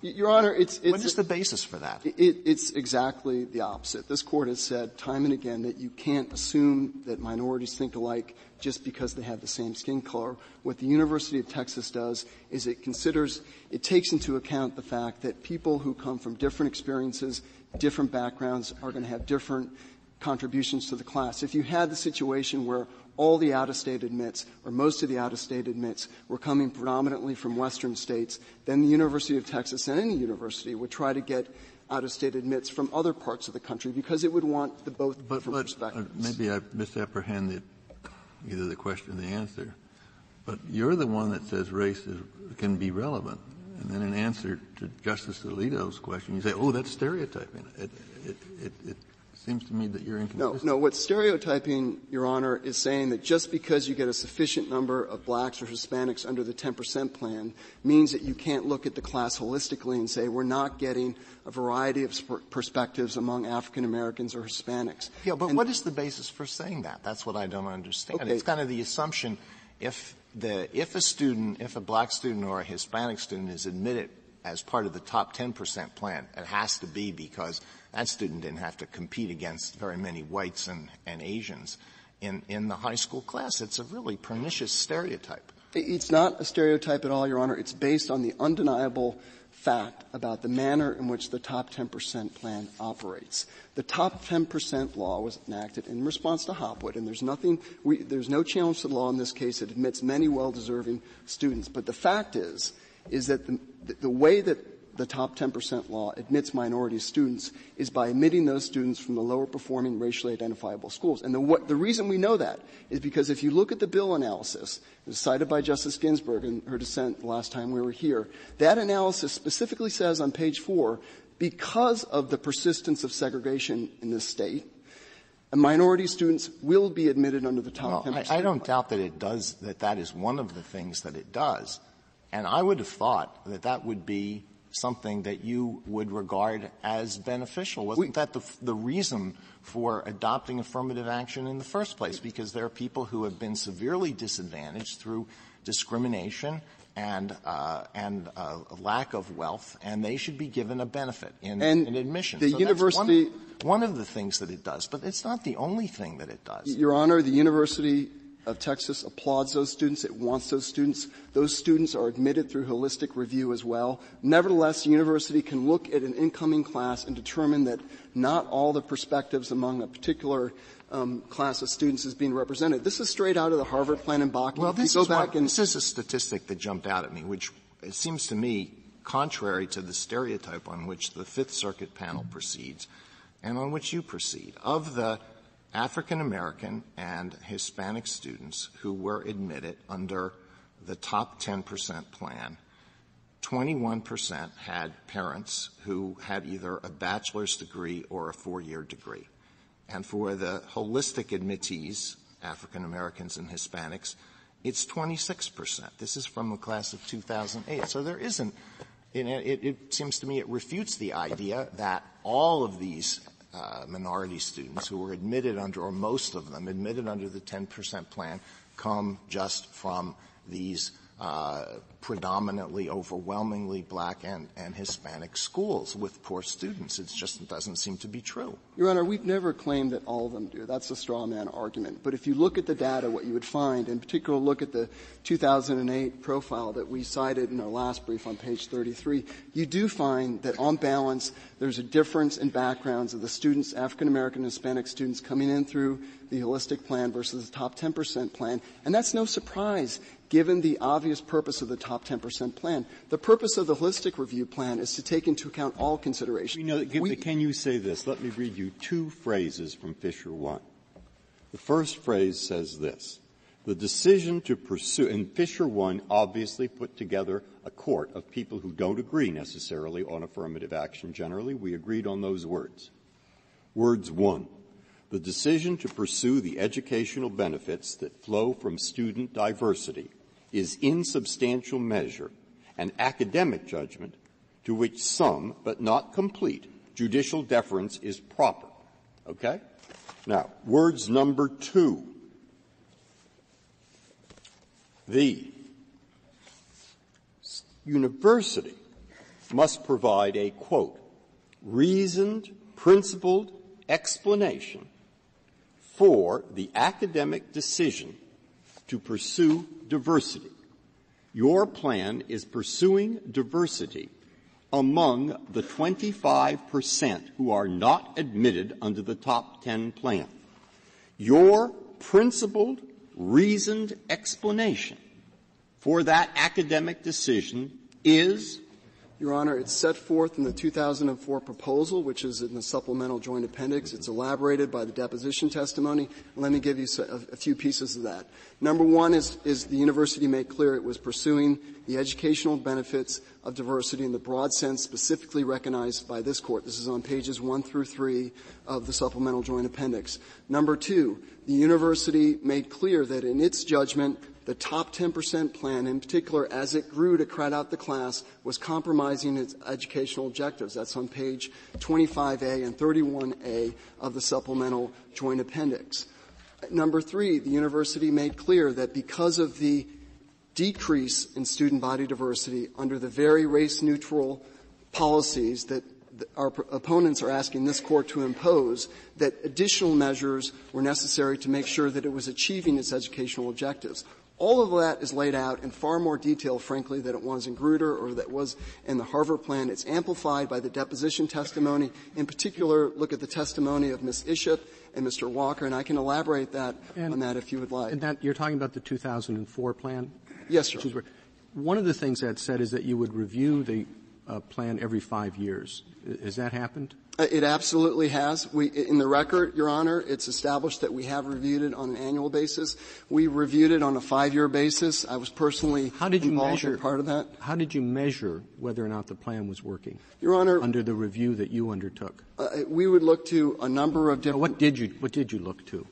I: Your Honor,
H: what is the basis for that?
I: It's exactly the opposite. This Court has said time and again that you can't assume that minorities think alike just because they have the same skin color. What the University of Texas does is it takes into account the fact that people who come from different experiences, different backgrounds are going to have different contributions to the class. If you had the situation where all the out-of-state admits, or most of the out-of-state admits, were coming predominantly from Western states, then the University of Texas and any university would try to get out-of-state admits from other parts of the country because it would want the both different perspectives.
E: Maybe I misapprehended either the question or the answer, but you're the one that says race can be relevant. And then in answer to Justice Alito's question, you say, oh, that's stereotyping. It seems to me that you're inconsistent.
I: No, what stereotyping, Your Honor, is saying that just because you get a sufficient number of blacks or Hispanics under the 10% plan means that you can't look at the class holistically and say we're not getting a variety of perspectives among African Americans or Hispanics.
H: Yeah, but what is the basis for saying that? That's what I don't understand.
I: Okay.
H: It's kind of the assumption if a black student or a Hispanic student is admitted as part of the top 10% plan, it has to be because that student didn't have to compete against very many whites and Asians in the high school class. It's a really pernicious stereotype.
I: It's not a stereotype at all, Your Honor. It's based on the undeniable fact about the manner in which the top 10% plan operates. The top 10% law was enacted in response to Hopwood, and there's no challenge to the law in this case. It admits many well-deserving students. But the fact is that the way that the top 10% law admits minority students is by admitting those students from the lower performing racially identifiable schools. And the reason we know that is because if you look at the bill analysis, it was cited by Justice Ginsburg in her dissent the last time we were here, that analysis specifically says on page 4, because of the persistence of segregation in this state, minority students will be admitted under the top 10%.
H: I don't doubt that it does, that is one of the things that it does. And I would have thought that would be something that you would regard as beneficial. Wasn't that the reason for adopting affirmative action in the first place? Because there are people who have been severely disadvantaged through discrimination and a lack of wealth, and they should be given a benefit in admission.
I: The university,
H: one of the things that it does, but it's not the only thing that it does.
I: Your Honor, the University of Texas applauds those students. It wants those students. Those students are admitted through holistic review as well. Nevertheless, the university can look at an incoming class and determine that not all the perspectives among a particular class of students is being represented. This is straight out of the Harvard plan and Bach.
H: Well, this is a statistic that jumped out at me, which it seems to me contrary to the stereotype on which the Fifth Circuit panel proceeds and on which you proceed. Of the African American and Hispanic students who were admitted under the top 10% plan, 21% had parents who had either a bachelor's degree or a 4-year degree. And for the holistic admittees, African Americans and Hispanics, it's 26%. This is from the class of 2008. So there isn't, it seems to me it refutes the idea that all of these minority students who were admitted under, or most of them admitted under the 10% plan, come just from these predominantly, overwhelmingly black and Hispanic schools with poor students. It just doesn't seem to be true.
I: Your Honor, we've never claimed that all of them do. That's a straw man argument. But if you look at the data, what you would find, in particular look at the 2008 profile that we cited in our last brief on page 33, you do find that on balance there's a difference in backgrounds of the students, African American and Hispanic students coming in through the holistic plan versus the top 10% plan. And that's no surprise given the obvious purpose of the top 10% plan. The purpose of the holistic review plan is to take into account all considerations.
G: Can you say this? Let me read you 2 phrases from Fisher 1. The first phrase says this: the decision to pursue, and Fisher 1 obviously put together a court of people who don't agree necessarily on affirmative action generally. We agreed on those words. Words 1. The decision to pursue the educational benefits that flow from student diversity is in substantial measure an academic judgment to which some, but not complete, judicial deference is proper. Okay? Now, words number 2. The university must provide a, quote, reasoned, principled explanation for the academic decision to pursue diversity. Your plan is pursuing diversity among the 25% who are not admitted under the top 10 plan. Your principled, reasoned explanation for that academic decision is?
I: Your Honor, it's set forth in the 2004 proposal, which is in the supplemental joint appendix. It's elaborated by the deposition testimony. Let me give you a few pieces of that. Number 1 is the university made clear it was pursuing the educational benefits of diversity in the broad sense specifically recognized by this Court. This is on pages 1 through 3 of the supplemental joint appendix. Number 2, the university made clear that in its judgment, the top 10% plan, in particular, as it grew to crowd out the class, was compromising its educational objectives. That's on page 25A and 31A of the supplemental joint appendix. Number 3, the university made clear that because of the decrease in student body diversity under the very race-neutral policies that our opponents are asking this Court to impose, that additional measures were necessary to make sure that it was achieving its educational objectives. All of that is laid out in far more detail, frankly, than it was in Grutter or that was in the Harvard plan. It's amplified by the deposition testimony. In particular, look at the testimony of Ms. Iship and Mr. Walker, and I can elaborate on that if you would like.
A: And that you're talking about the 2004 plan?
I: Yes, sir.
A: One of the things that said is that you would review the plan every 5 years. Has that happened?
I: It absolutely has. In the record, Your Honor, it's established that we have reviewed it on an annual basis. We reviewed it on a 5-year basis. I was personally involved in part of that.
A: How did you measure whether or not the plan was working?
I: Your Honor,
A: under the review that you undertook?
I: We would look to a number of different.
A: What did you look to?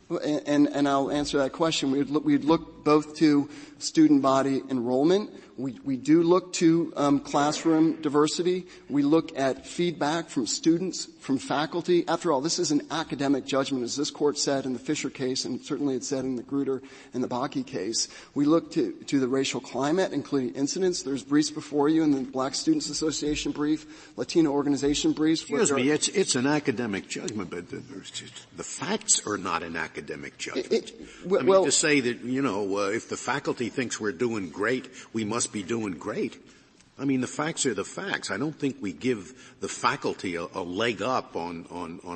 I: And I'll answer that question. We'd look both to student body enrollment. We do look to classroom diversity. We look at feedback from students, from faculty. After all, this is an academic judgment, as this court said in the Fisher case, and certainly it said in the Grutter and the Bakke case. We look to the racial climate, including incidents. There's briefs before you in the Black Students Association brief, Latino organization briefs.
F: Excuse me, it's an academic judgment, but the facts are not an academic judgment. To say that, if the faculty thinks we're doing great, we must be doing great. I mean, the facts are the facts. I don't think we give the faculty a leg up on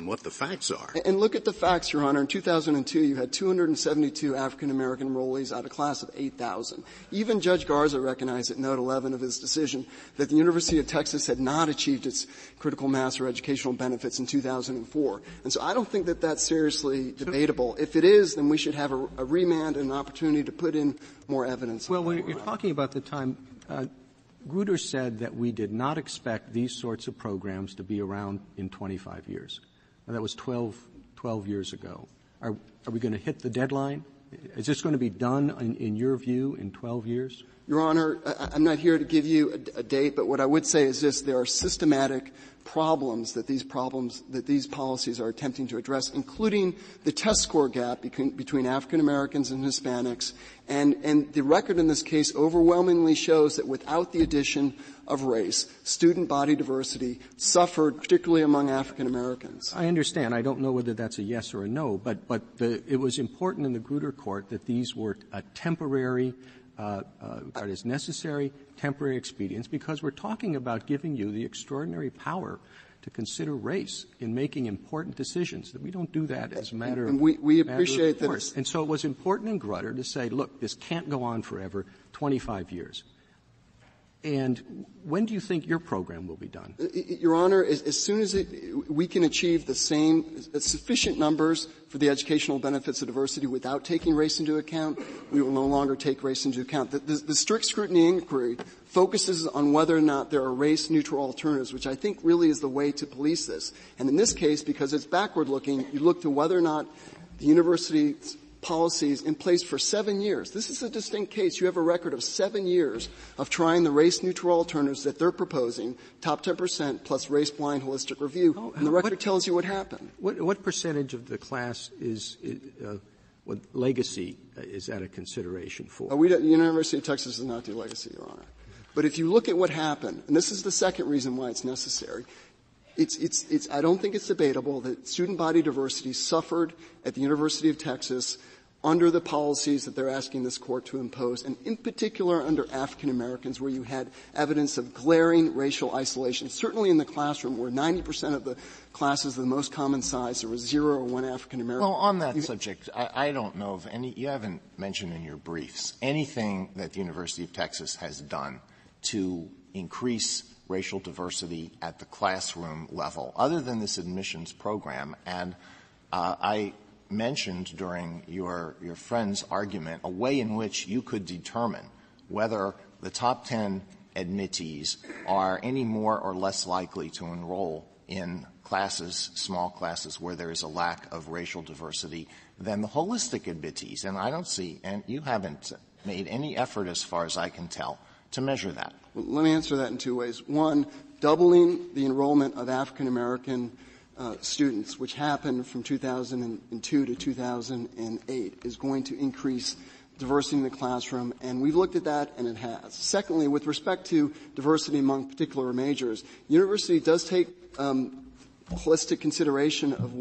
F: what the facts are.
I: And look at the facts, Your Honor. In 2002, you had 272 African-American enrollees out of a class of 8,000. Even Judge Garza recognized at Note 11 of his decision that the University of Texas had not achieved its critical mass or educational benefits in 2004. And so I don't think that that's seriously debatable. If it is, then we should have a remand and an opportunity to put in more evidence.
A: Well, when you're talking about the time, Grutter said that we did not expect these sorts of programs to be around in 25 years. And that was 12 years ago. Are we going to hit the deadline? Is this going to be done, in your view, in 12 years?
I: Your Honor, I'm not here to give you a date, but what I would say is this. There are systematic problems that these policies are attempting to address, including the test score gap between African Americans and Hispanics. And the record in this case overwhelmingly shows that without the addition of race, student body diversity suffered, particularly among African Americans.
A: I understand. I don't know whether that's a yes or a no, but it was important in the Grutter court that these were a temporary that is necessary, temporary expedients, because we're talking about giving you the extraordinary power to consider race in making important decisions. That we don't do that as a matter of
I: we appreciate
A: that. And so it was important in Grutter to say, look, this can't go on forever, 25 years. And when do you think your program will be done?
I: Your Honor, as soon as we can achieve the same sufficient numbers for the educational benefits of diversity without taking race into account, we will no longer take race into account. The strict scrutiny inquiry focuses on whether or not there are race-neutral alternatives, which I think really is the way to police this. And in this case, because it's backward-looking, you look to whether or not the university's policies in place for 7 years. This is a distinct case. You have a record of 7 years of trying the race-neutral alternatives that they're proposing, top 10% plus race-blind holistic review, and the record tells you what happened.
A: What percentage of the class what legacy is that a consideration for?
I: The University of Texas does not do legacy, Your Honor. But if you look at what happened, and this is the second reason why it's necessary, I don't think it's debatable that student body diversity suffered at the University of Texas under the policies that they're asking this court to impose, and in particular under African Americans, where you had evidence of glaring racial isolation. Certainly in the classroom, where 90% of the classes of the most common size, there was 0 or 1 African American.
H: Well, on that subject, I don't know of any. You haven't mentioned in your briefs anything that the University of Texas has done to increase racial diversity at the classroom level, other than this admissions program. And I mentioned during your friend's argument a way in which you could determine whether the top 10 admittees are any more or less likely to enroll in classes, small classes, where there is a lack of racial diversity than the holistic admittees. And I don't see, and you haven't made any effort, as far as I can tell, to measure that.
I: Well, let me answer that in 2 ways. One, doubling the enrollment of African American students, which happened from 2002 to 2008, is going to increase diversity in the classroom, and we've looked at that, and it has. Secondly, with respect to diversity among particular majors, university does take holistic consideration of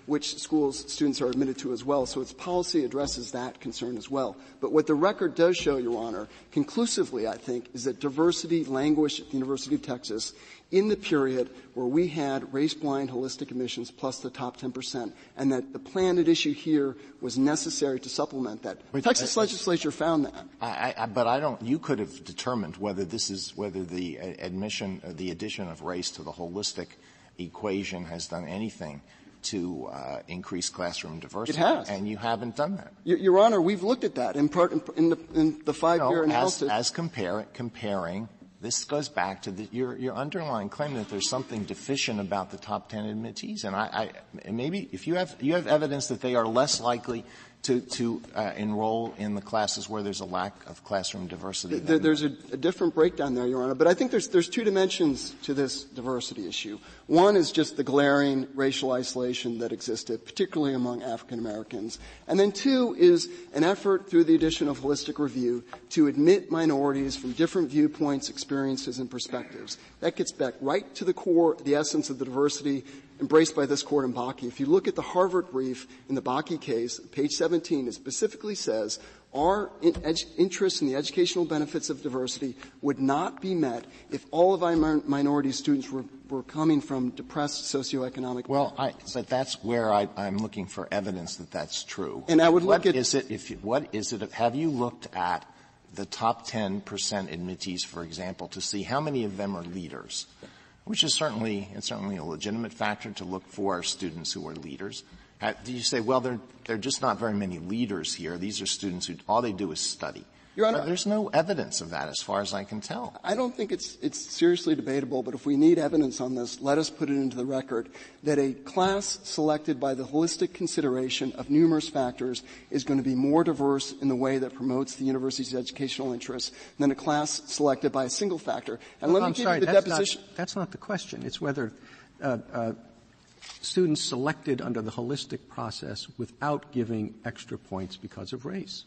I: which schools students are admitted to as well, so its policy addresses that concern as well. But what the record does show, Your Honor, conclusively, I think, is that diversity languished at the University of Texas in the period where we had race-blind holistic admissions plus the top 10%, and that the plan at issue here was necessary to supplement that. The Texas legislature found that.
H: But I don't. You could have determined whether the addition of race to the holistic equation has done anything to increase classroom diversity.
I: It has.
H: And you haven't done that.
I: Your Honor, we've looked at that in the 5-year analysis.
H: As comparing This goes back to your underlying claim that there's something deficient about the top 10 admittees. And maybe if you have evidence that they are less likely to enroll in the classes where there's a lack of classroom diversity.
I: There's a different breakdown there, Your Honor. But I think there's two dimensions to this diversity issue. One is just the glaring racial isolation that existed, particularly among African Americans. And then two is an effort through the addition of holistic review to admit minorities from different viewpoints, experiences, and perspectives. That gets back right to the core, the essence of the diversity embraced by this Court in Bakke. If you look at the Harvard brief in the Bakke case, page 17, it specifically says our interest in the educational benefits of diversity would not be met if all of our minority students were coming from depressed socioeconomic backgrounds.
H: But that's where I'm looking for evidence that that's true.
I: And I would look at
H: have you looked at the top 10% admittees, for example, to see how many of them are leaders? Which is certainly a legitimate factor to look for students who are leaders. Do you say, well, there are just not very many leaders here. These are students who all they do is study.
I: Your Honor,
H: there's no evidence of that as far as I can tell.
I: I don't think it's seriously debatable, but if we need evidence on this, let us put it into the record that a class selected by the holistic consideration of numerous factors is going to be more diverse in the way that promotes the university's educational interests than a class selected by a single factor. And let me give you the deposition.
A: That's not the question. It's whether students selected under the holistic process without giving extra points because of race.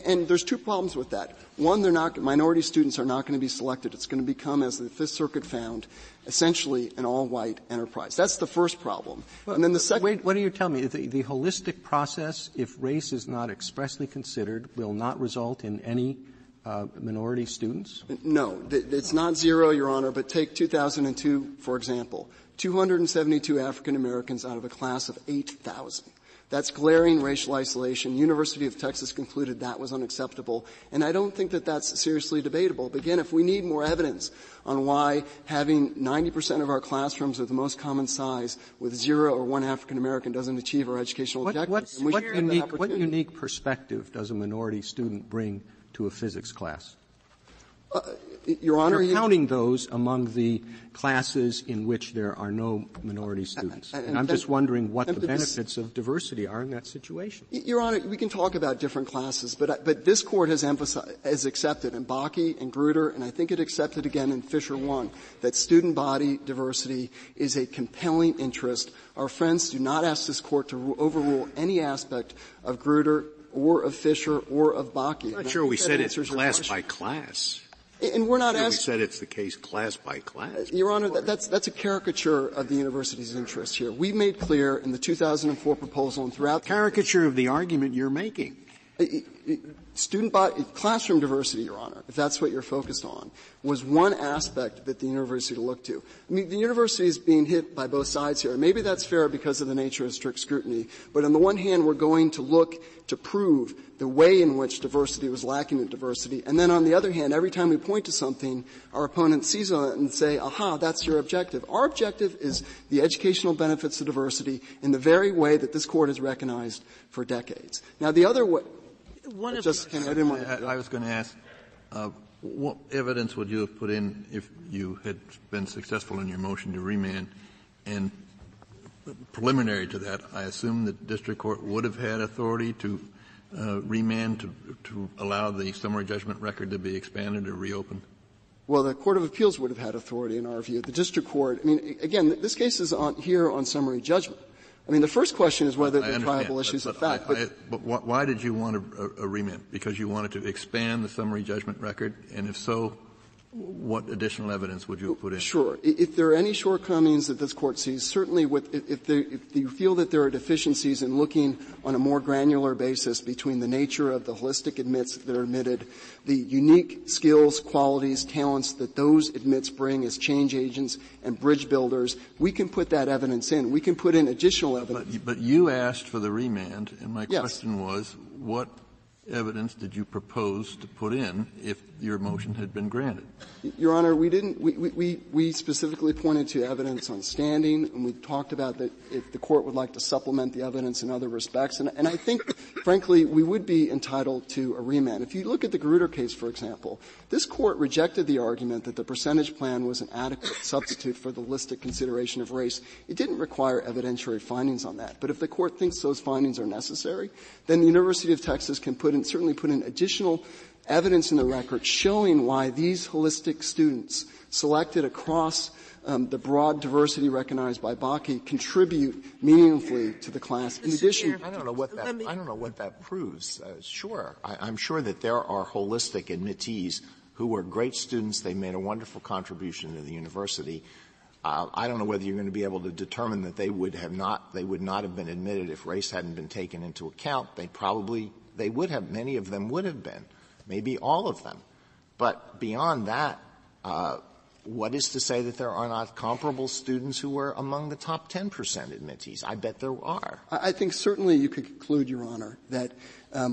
I: And there's two problems with that. One, minority students are not going to be selected. It's going to become, as the Fifth Circuit found, essentially an all-white enterprise. That's the first problem.
A: Well,
I: and then the second.
A: Wait, what are you telling me? The holistic process, if race is not expressly considered, will not result in any minority students?
I: No, it's not zero, Your Honor, but take 2002, for example. 272 African Americans out of a class of 8,000. That's glaring racial isolation. University of Texas concluded that was unacceptable. And I don't think that that's seriously debatable. But again, if we need more evidence on why having 90% of our classrooms of the most common size with 0 or 1 African American doesn't achieve our educational objectives,
A: what unique perspective does a minority student bring to a physics class?
I: Your Honor,
A: you're counting those among the classes in which there are no minority students. And I'm just wondering what the benefits of diversity are in that situation.
I: Your Honor, we can talk about different classes, but this Court has accepted in Bakke and Grutter, and I think it accepted again in Fisher 1, that student body diversity is a compelling interest. Our friends do not ask this Court to overrule any aspect of Grutter or of Fisher or of Bakke.
F: I'm not sure we said it's class by class.
I: And we're not asking.
F: We said it's the case class by class.
I: Your Honor, that's a caricature of the university's interest here. We made clear in the 2004 proposal and throughout
F: caricature of the argument you're making.
I: Classroom diversity, Your Honor, if that's what you're focused on, was one aspect that the university looked to. I mean, the university is being hit by both sides here. Maybe that's fair because of the nature of strict scrutiny. But on the one hand, we're going to look to prove the way in which diversity was lacking in diversity. And then on the other hand, every time we point to something, our opponent sees on it and say, aha, that's your objective. Our objective is the educational benefits of diversity in the very way that this Court has recognized for decades. Now, the other way,
E: I was going to ask, what evidence would you have put in if you had been successful in your motion to remand? And preliminary to that, I assume the district court would have had authority to remand to allow the summary judgment record to be expanded or reopened?
I: Well, the Court of Appeals would have had authority in our view. The district court, I mean, again, this case is here on summary judgment. I mean, the first question is whether there are triable issues of fact.
E: But why did you want a remand? Because you wanted to expand the summary judgment record? And if so, what additional evidence would you have put in?
I: Sure. If there are any shortcomings that this Court sees, certainly if you feel that there are deficiencies in looking on a more granular basis between the nature of the holistic admits that are admitted, the unique skills, qualities, talents that those admits bring as change agents and bridge builders, we can put that evidence in. We can put in additional evidence.
E: But you asked for the remand, and my question was, what evidence did you propose to put in if your motion had been granted?
I: Your Honor, we didn't. We specifically pointed to evidence on standing, and we talked about that if the court would like to supplement the evidence in other respects. And I think, frankly, we would be entitled to a remand. If you look at the Grutter case, for example, this court rejected the argument that the percentage plan was an adequate substitute for the holistic consideration of race. It didn't require evidentiary findings on that. But if the court thinks those findings are necessary, then the University of Texas can certainly put in additional evidence in the record showing why these holistic students selected across the broad diversity recognized by Bakke contribute meaningfully to the class. In addition,
H: I don't know what that proves. Sure, I'm sure that there are holistic admittees who were great students. They made a wonderful contribution to the university. I don't know whether you're going to be able to determine that they would not have been admitted if race hadn't been taken into account. They would have. Many of them would have been. Maybe all of them. But beyond that, what is to say that there are not comparable students who were among the top 10% admittees? I bet there are.
I: I think certainly you could conclude, Your Honor, that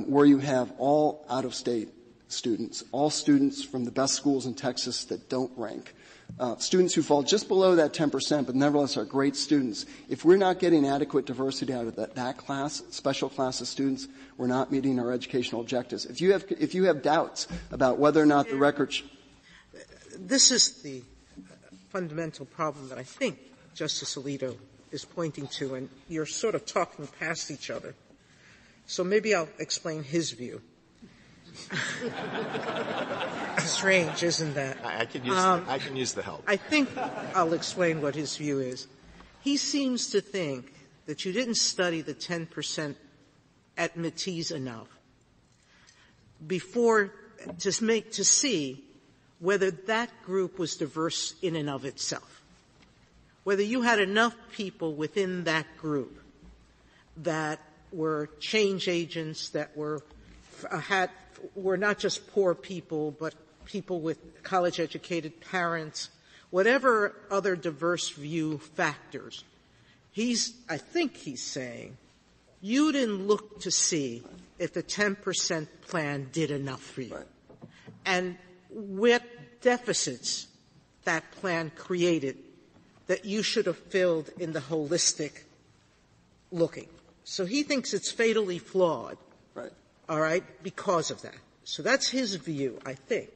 I: where you have all out-of-state students, all students from the best schools in Texas that don't rank, students who fall just below that 10%, but nevertheless are great students. If we're not getting adequate diversity out of that class, special class of students, we're not meeting our educational objectives. If you have doubts about whether or not the record
D: this is the fundamental problem that I think Justice Alito is pointing to, and you're sort of talking past each other. So maybe I'll explain his view. Strange, isn't that?
H: I can use the help.
D: I think I'll explain what his view is. He seems to think that you didn't study the 10% admittees enough before to see whether that group was diverse in and of itself. Whether you had enough people within that group that were change agents, that were not just poor people, but people with college-educated parents, whatever other diverse view factors. I think he's saying, you didn't look to see if the 10% plan did enough for you.
I: Right.
D: And what deficits that plan created that you should have filled in the holistic looking. So he thinks it's fatally flawed.
I: Right.
D: All right, because of that. So that's his view, I think.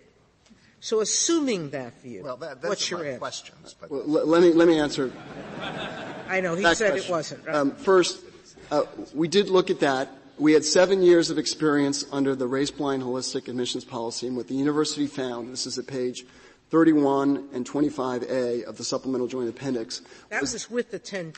D: So assuming that view, what's your answer?
H: Questions, but
I: well, let me answer.
D: I know he said it wasn't. Right?
I: First, we did look at that. We had 7 years of experience under the race-blind holistic admissions policy, and what the university found, this is at page 31 and 25A of the supplemental joint appendix.
D: That was with the 10.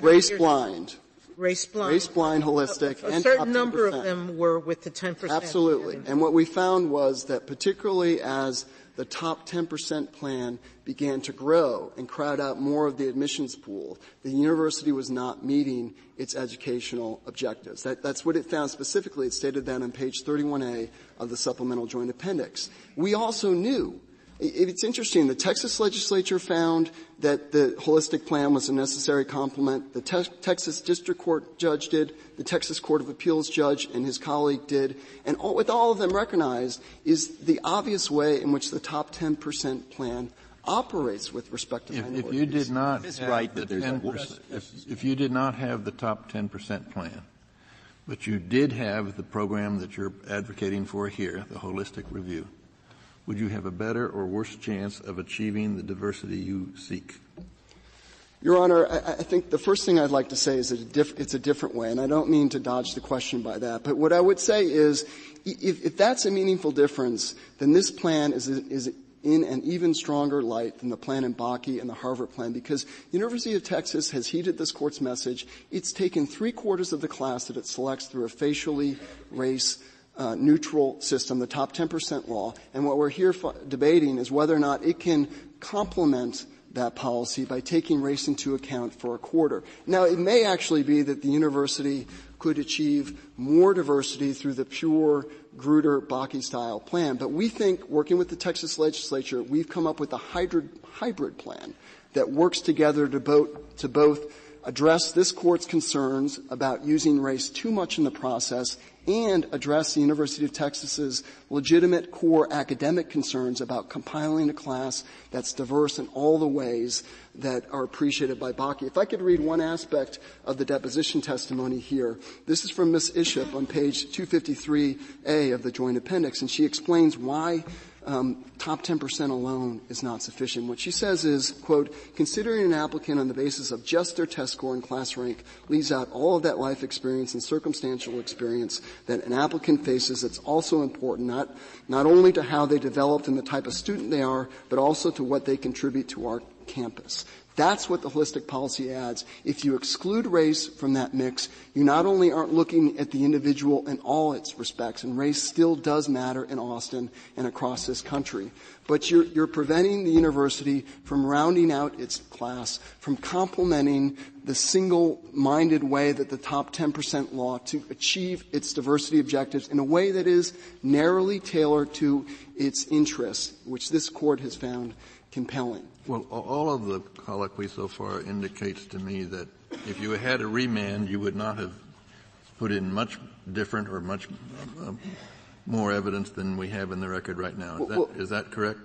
I: Race-blind.
D: Race-blind,
I: holistic,
D: a
I: and
D: certain number of them were with the 10%.
I: Absolutely. And what we found was that particularly as the top 10% plan began to grow and crowd out more of the admissions pool, the university was not meeting its educational objectives. That's what it found specifically. It stated that on page 31A of the supplemental joint appendix. We also knew. It's interesting. The Texas legislature found that the holistic plan was a necessary complement. The Texas district court judge did. The Texas Court of Appeals judge and his colleague did. And what all of them recognized is the obvious way in which the top 10% plan operates with respect to minorities.
E: If you did not have the 10%, if you did not have the top 10% plan, but you did have the program that you're advocating for here, the holistic review, would you have a better or worse chance of achieving the diversity you seek?
I: Your Honor, I think the first thing I'd like to say is that it's a different way, and I don't mean to dodge the question by that. But what I would say is, if that's a meaningful difference, then this plan is in an even stronger light than the plan in Bakke and the Harvard plan, because the University of Texas has heeded this court's message. It's taken 3/4 of the class that it selects through a facially race neutral system, the top 10% law, and what we're here debating is whether or not it can complement that policy by taking race into account for 1/4. Now, it may actually be that the university could achieve more diversity through the pure Grutter-Bakke-style plan, but we think, working with the Texas legislature, we've come up with a hybrid plan that works together to both address this Court's concerns about using race too much in the process, and address the University of Texas's legitimate core academic concerns about compiling a class that's diverse in all the ways that are appreciated by Bakke. If I could read one aspect of the deposition testimony here. This is from Ms. Ishop on page 253A of the Joint Appendix, and she explains why top 10% alone is not sufficient. What she says is, quote, considering an applicant on the basis of just their test score and class rank leaves out all of that life experience and circumstantial experience that an applicant faces. It's also important not only to how they developed and the type of student they are, but also to what they contribute to our campus. That's what the holistic policy adds. If you exclude race from that mix, you not only aren't looking at the individual in all its respects, and race still does matter in Austin and across this country, but you're preventing the university from rounding out its class, from complementing the single-minded way that the top 10% law to achieve its diversity objectives in a way that is narrowly tailored to its interests, which this Court has found compelling.
E: Well, all of the colloquy so far indicates to me that if you had a remand, you would not have put in much different or much more evidence than we have in the record right now. Is that correct?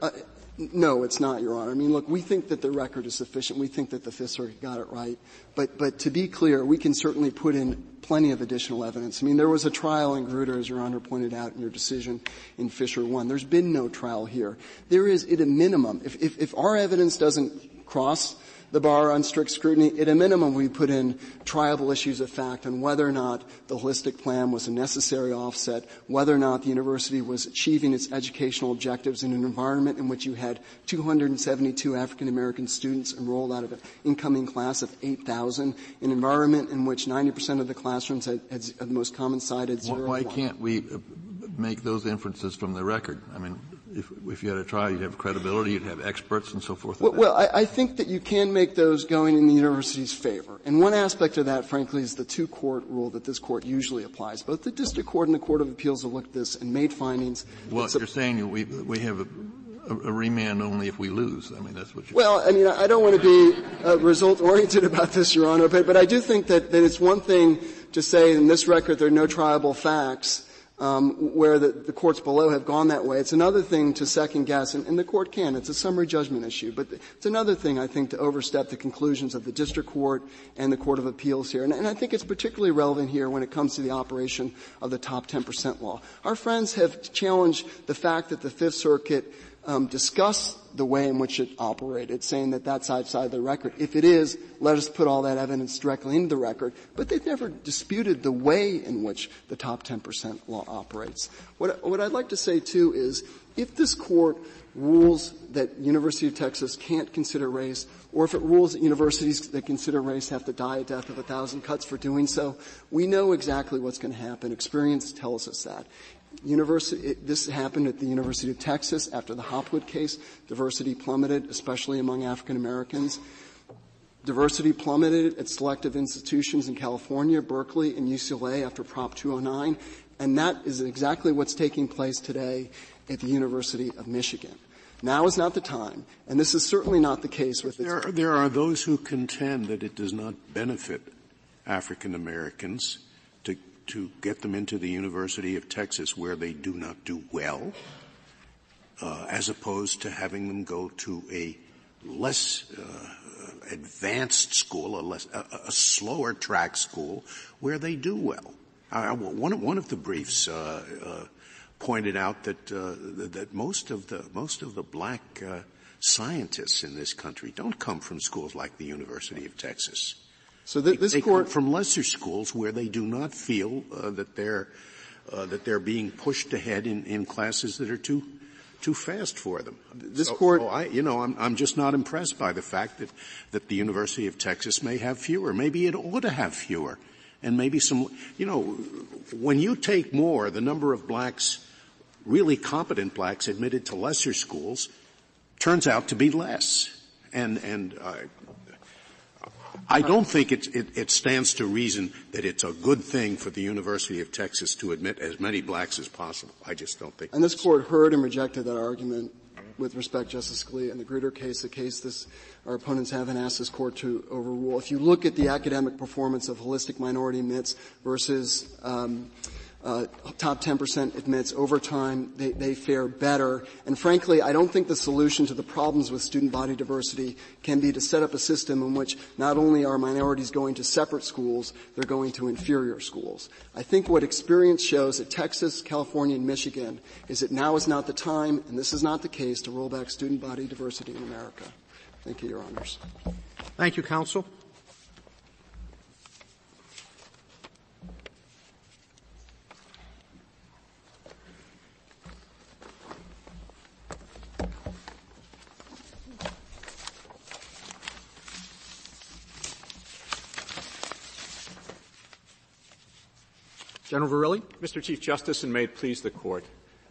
I: No, it's not, Your Honor. I mean, look, we think that the record is sufficient. We think that the Fifth Circuit got it right. But to be clear, we can certainly put in plenty of additional evidence. I mean, there was a trial in Grutter, as Your Honor pointed out in your decision in Fisher 1. There's been no trial here. There is, at a minimum, if our evidence doesn't cross the bar on strict scrutiny, at a minimum we put in triable issues of fact on whether or not the holistic plan was a necessary offset, whether or not the university was achieving its educational objectives in an environment in which you had 272 African American students enrolled out of an incoming class of 8,000, an environment in which 90% of the classrooms had the most common side at 0.
E: Why can't we make those inferences from the record? I mean, if you had a trial, you'd have credibility, you'd have experts and so forth.
I: Well, I think that you can make those going in the university's favor. And one aspect of that, frankly, is the two-court rule that this Court usually applies. Both the District Court and the Court of Appeals have looked at this and made findings.
E: Well, you're saying we have a remand only if we lose. I mean, that's what you're
I: Well, I mean, I don't want to be result-oriented about this, Your Honor, but I do think that it's one thing to say in this record there are no triable facts, where the courts below have gone that way. It's another thing to second guess, and the court can. It's a summary judgment issue. But it's another thing, I think, to overstep the conclusions of the district court and the Court of Appeals here. And I think it's particularly relevant here when it comes to the operation of the top 10% law. Our friends have challenged the fact that the Fifth Circuit discussed the way in which it operated, saying that that's outside the record. If it is, let us put all that evidence directly into the record. But they've never disputed the way in which the top 10% law operates. What I'd like to say, too, is if this Court rules that University of Texas can't consider race, or if it rules that universities that consider race have to die a death of 1,000 cuts for doing so, we know exactly what's going to happen. Experience tells us that. This happened at the University of Texas after the Hopwood case. Diversity plummeted, especially among African Americans. Diversity plummeted at selective institutions in California, Berkeley, and UCLA after Prop 209. And that is exactly what's taking place today at the University of Michigan. Now is not the time, and this is certainly not the case with
F: There are those who contend that it does not benefit African Americans to get them into the University of Texas where they do not do well, as opposed to having them go to a less advanced school, a slower track school where they do well. One of the briefs pointed out that most of the black scientists in this country don't come from schools like the University of Texas.
I: So this
F: they
I: Court
F: come from lesser schools where they do not feel that they're being pushed ahead in classes that are too fast for them. I'm just not impressed by the fact that the University of Texas may have fewer. Maybe it ought to have fewer, and maybe some. When you take more, the number of blacks, really competent blacks, admitted to lesser schools, turns out to be less, and I don't think it stands to reason that it's a good thing for the University of Texas to admit as many blacks as possible. I just don't think.
I: And this Court heard and rejected that argument with respect, Justice Scalia, in the Gritter case, the case our opponents haven't asked this court to overrule. If you look at the academic performance of holistic minority admits versus top 10% admits over time, they fare better. And frankly, I don't think the solution to the problems with student body diversity can be to set up a system in which not only are minorities going to separate schools, they're going to inferior schools. I think what experience shows at Texas, California, and Michigan is that now is not the time, and this is not the case, to roll back student body diversity in America. Thank you, Your Honors.
A: Thank you, counsel. General Verrilli?
J: Mr. Chief Justice, and may it please the Court,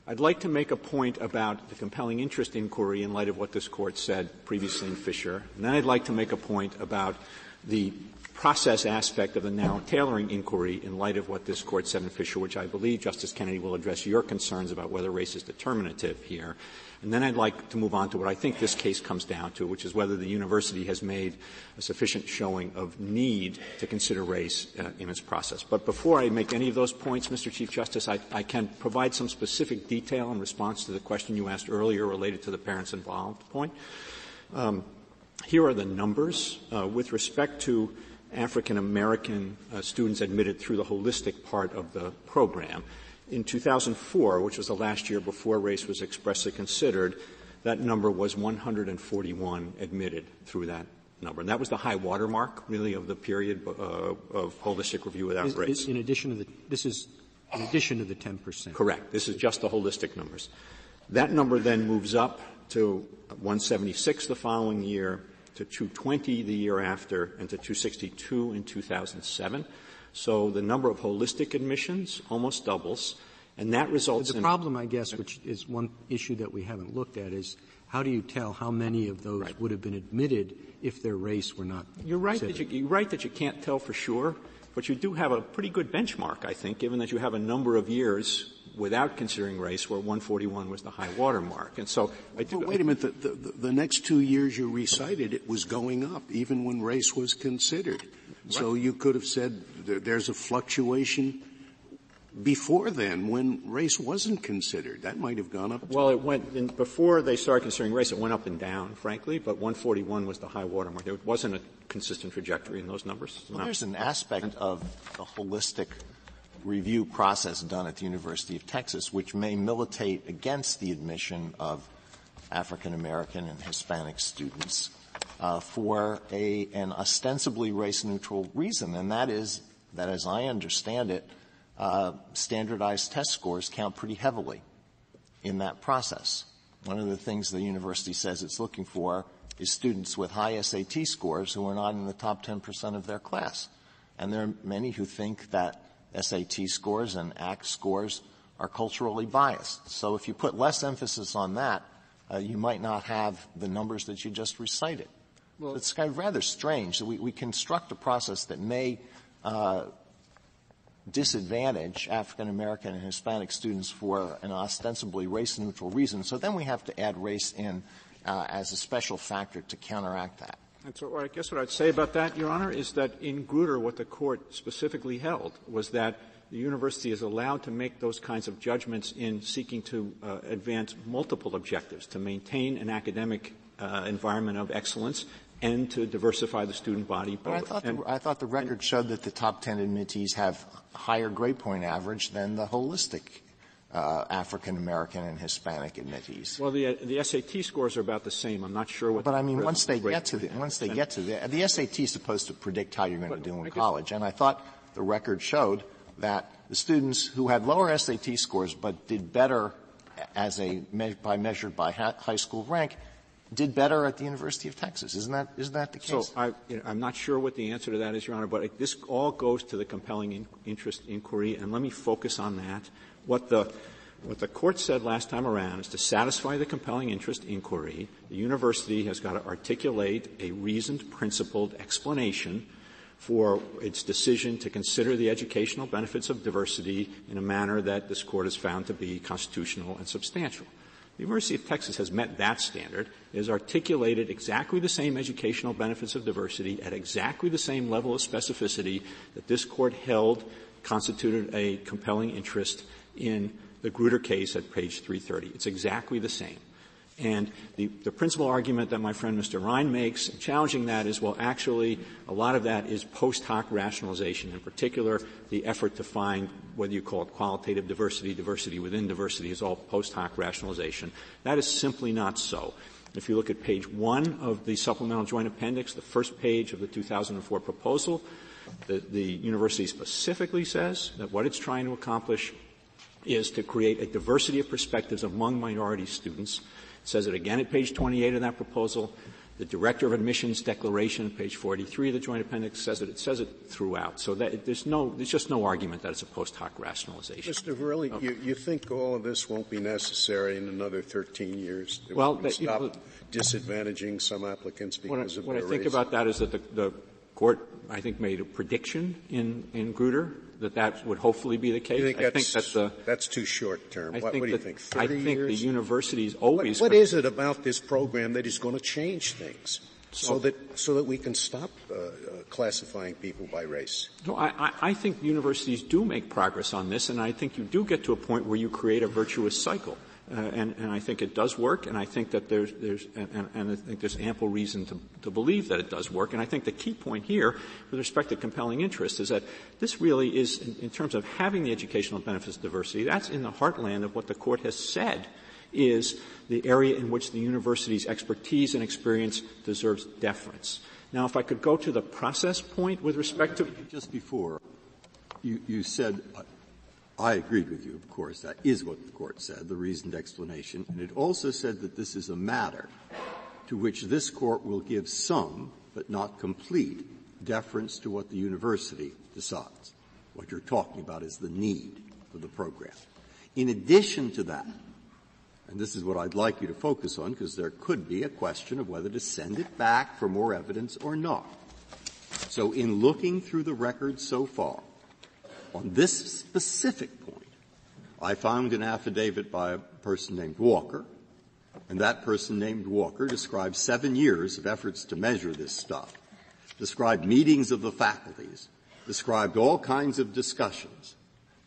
J: I'd like to make a point about the compelling interest inquiry in light of what this Court said previously in Fisher, and then I'd like to make a point about the process aspect of the now tailoring inquiry in light of what this Court said in Fisher, which I believe, Justice Kennedy, will address your concerns about whether race is determinative here. And then I'd like to move on to what I think this case comes down to, which is whether the university has made a sufficient showing of need to consider race in its process. But before I make any of those points, Mr. Chief Justice, I can provide some specific detail in response to the question you asked earlier related to the parents involved point. Here are the numbers. With respect to African American students admitted through the holistic part of the program, in 2004, which was the last year before race was expressly considered, that number was 141 admitted through that number. And that was the high water mark, really, of the period of holistic review without race.
A: This is in addition to the 10%.
J: Correct. This is just the holistic numbers. That number then moves up to 176 the following year, to 220 the year after, and to 262 in 2007. So the number of holistic admissions almost doubles, and that results in —
A: The problem, I guess, which is one issue that we haven't looked at, is how do you tell how many of those would have been admitted if their race were not
J: You're right that you can't tell for sure, but you do have a pretty good benchmark, I think, given that you have a number of years without considering race where 141 was the high water mark. And so
F: wait a minute. The next 2 years you recited, it was going up even when race was considered. Right. So you could have said there's a fluctuation before then when race wasn't considered. That might have gone up.
J: Well, it went before they started considering race, it went up and down, frankly, but 141 was the high water mark. There wasn't a consistent trajectory in those numbers.
H: Well, there's an aspect of the holistic review process done at the University of Texas which may militate against the admission of African American and Hispanic students for an ostensibly race-neutral reason, and that is that, as I understand it, standardized test scores count pretty heavily in that process. One of the things the university says it's looking for is students with high SAT scores who are not in the top 10% of their class. And there are many who think that SAT scores and ACT scores are culturally biased. So if you put less emphasis on that, you might not have the numbers that you just recited. Well, it's kind of rather strange that we construct a process that may disadvantage African American and Hispanic students for an ostensibly race-neutral reason. So then we have to add race in as a special factor to counteract that.
J: And so I guess what I'd say about that, Your Honor, is that in Grutter what the Court specifically held was that the university is allowed to make those kinds of judgments in seeking to advance multiple objectives, to maintain an academic environment of excellence and to diversify the student body.
H: But I thought the record showed that the top 10 admittees have higher grade point average than the holistic African American and Hispanic admittees.
J: Well, the SAT scores are about the same. I'm not sure what.
H: But I mean, once they get to the SAT is supposed to predict how you're going to do in college, and I thought the record showed that the students who had lower SAT scores but did better measured by high school rank did better at the University of Texas. Isn't that the case?
J: So I'm not sure what the answer to that is, Your Honor, but this all goes to the compelling interest inquiry, and let me focus on that. What the Court said last time around is to satisfy the compelling interest inquiry, the university has got to articulate a reasoned, principled explanation for its decision to consider the educational benefits of diversity in a manner that this Court has found to be constitutional and substantial. The University of Texas has met that standard. It has articulated exactly the same educational benefits of diversity at exactly the same level of specificity that this Court held constituted a compelling interest in the Grutter case at page 330. It's exactly the same. And the principal argument that my friend Mr. Ryan makes in challenging that is, well, actually, a lot of that is post hoc rationalization. In particular, the effort to find whether you call it qualitative diversity, diversity within diversity is all post hoc rationalization. That is simply not so. If you look at page 1 of the supplemental joint appendix, the first page of the 2004 proposal, the university specifically says that what it's trying to accomplish is to create a diversity of perspectives among minority students. It says it again at page 28 of that proposal. The Director of Admissions Declaration, page 43 of the Joint Appendix, says it. It says it throughout. So that there's just no argument that it's a post hoc rationalization.
F: Mr. Verrilli, you think all of this won't be necessary in another 13 years?
J: Well,
F: stop disadvantaging some applicants because of their race?
J: What I think about that is that the Court, I think, made a prediction in Grutter that would hopefully be the case.
F: I think that's too short term. What do you think? 30
J: I think
F: years?
J: the universities always.
F: What is it about this program that is going to change things so that we can stop classifying people by race?
J: No, I think universities do make progress on this, and I think you do get to a point where you create a virtuous cycle. And I think it does work, and I think that and I think there's ample reason to believe that it does work. And I think the key point here, with respect to compelling interest, is that this really is, in terms of having the educational benefits of diversity, that's in the heartland of what the Court has said is the area in which the university's expertise and experience deserves deference. Now, if I could go to the process point with respect to
G: just before you said. I agreed with you, of course. That is what the Court said, the reasoned explanation. And it also said that this is a matter to which this Court will give some, but not complete, deference to what the university decides. What you're talking about is the need for the program. In addition to that, and this is what I'd like you to focus on, because there could be a question of whether to send it back for more evidence or not. So in looking through the record so far, on this specific point, I found an affidavit by a person named Walker, and that person named Walker described 7 years of efforts to measure this stuff, described meetings of the faculties, described all kinds of discussions,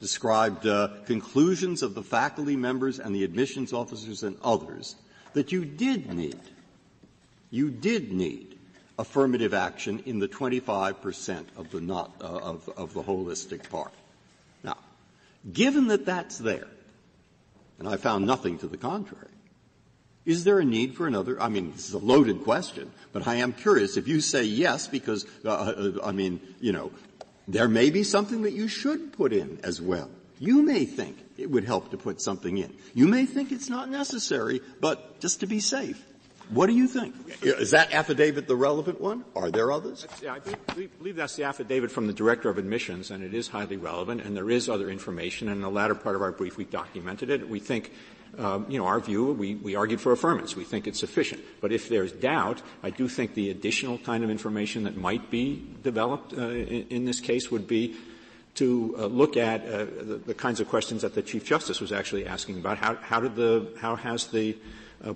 G: described conclusions of the faculty members and the admissions officers and others, that you did need affirmative action in the 25% of the of the holistic part. Now, given that that's there, and I found nothing to the contrary, is there a need for another? I mean, this is a loaded question, but I am curious. If you say yes, because there may be something that you should put in as well. You may think it would help to put something in. You may think it's not necessary, but just to be safe. What do you think? Is that affidavit the relevant one? Are there others?
J: Yeah, I believe that's the affidavit from the Director of Admissions, and it is highly relevant, and there is other information. And in the latter part of our brief, we documented it. We think, our view, we argued for affirmance. We think it's sufficient. But if there's doubt, I do think the additional kind of information that might be developed in this case would be to look at the kinds of questions that the Chief Justice was actually asking about. How has the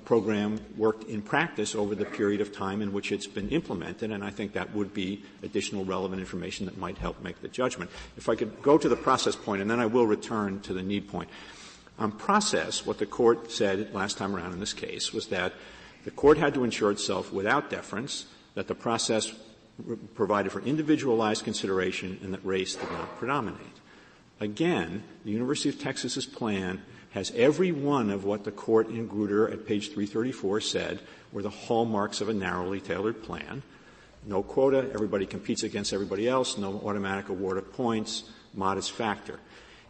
J: program worked in practice over the period of time in which it's been implemented, and I think that would be additional relevant information that might help make the judgment. If I could go to the process point, and then I will return to the need point. On process, what the Court said last time around in this case was that the Court had to ensure itself without deference that the process provided for individualized consideration and that race did not predominate. Again, the University of Texas's plan has every one of what the Court in Grutter at page 334 said were the hallmarks of a narrowly tailored plan. No quota, everybody competes against everybody else, no automatic award of points, modest factor.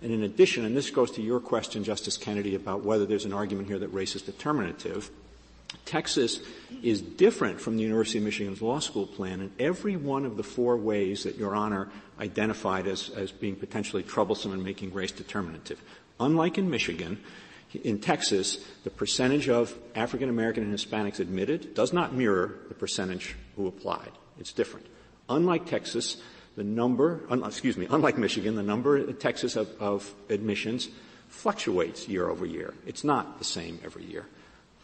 J: And in addition, and this goes to your question, Justice Kennedy, about whether there's an argument here that race is determinative, Texas is different from the University of Michigan's law school plan in every one of the 4 ways that Your Honor identified as being potentially troublesome in making race determinative. Unlike in Michigan, in Texas, the percentage of African American and Hispanics admitted does not mirror the percentage who applied. It's different. Unlike Michigan, the number in Texas of admissions fluctuates year over year. It's not the same every year.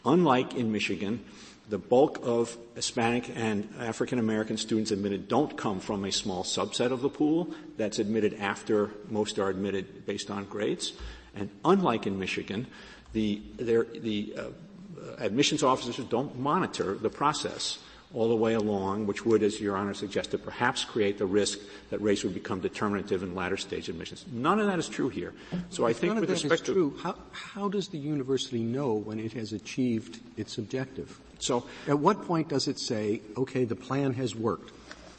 J: Unlike in Michigan, the bulk of Hispanic and African American students admitted don't come from a small subset of the pool that's admitted after most are admitted based on grades. And unlike in Michigan, the admissions officers don't monitor the process all the way along, which would, as Your Honor suggested, perhaps create the risk that race would become determinative in latter stage admissions. None of that is true here. So I think
A: with respect
J: to
A: true, how does the university know when it has achieved its objective? So at what point does it say, okay, the plan has worked?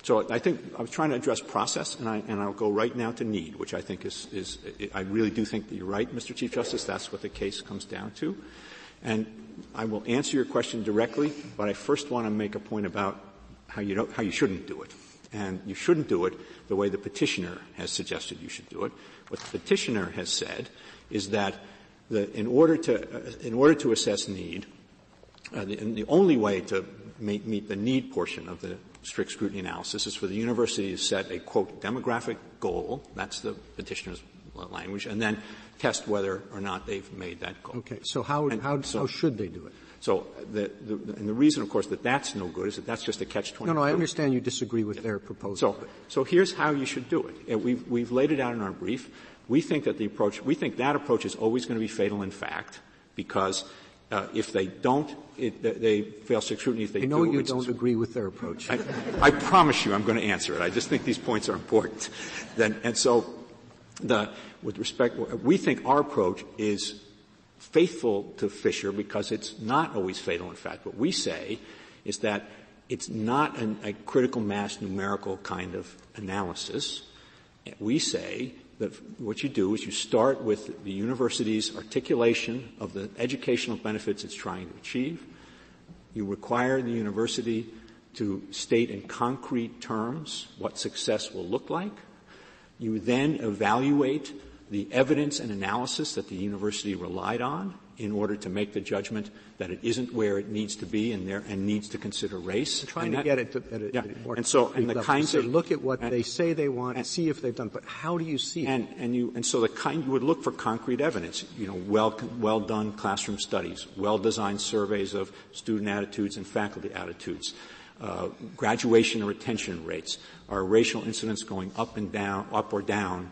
J: So I think I was trying to address process, and I'll go right now to need, which I think is I really do think that you're right, Mr. Chief Justice. That's what the case comes down to. And I will answer your question directly, but I first want to make a point about how you shouldn't do it. And you shouldn't do it the way the petitioner has suggested you should do it. What the petitioner has said is that in order to assess need, the only way to meet the need portion of the strict scrutiny analysis is for the university to set a, quote, demographic goal. That's the petitioner's language, and then test whether or not they've made that goal.
A: Okay. So how should they do it?
J: So and the reason, of course, that that's no good is that that's just a catch-22.
A: No, I understand you disagree with their proposal.
J: So here's how you should do it. We've laid it out in our brief. We think that that approach is always going to be fatal in fact, because if they don't, they fail strict scrutiny. If they
A: I know you don't agree with their approach.
J: I promise you I'm going to answer it. I just think these points are important. With respect, we think our approach is faithful to Fisher because it's not always fatal in fact. What we say is that it's not a critical mass numerical kind of analysis. We say that what you do is you start with the university's articulation of the educational benefits it's trying to achieve. You require the university to state in concrete terms what success will look like. You then evaluate the evidence and analysis that the university relied on in order to make the judgment that it isn't where it needs to be and needs to consider race.
A: I'm trying to get it at a more look at what they say they want and see if they've done. But how do you see it?
J: So you would look for concrete evidence. Well done classroom studies, well designed surveys of student attitudes and faculty attitudes. Graduation and retention rates, are racial incidents going up or down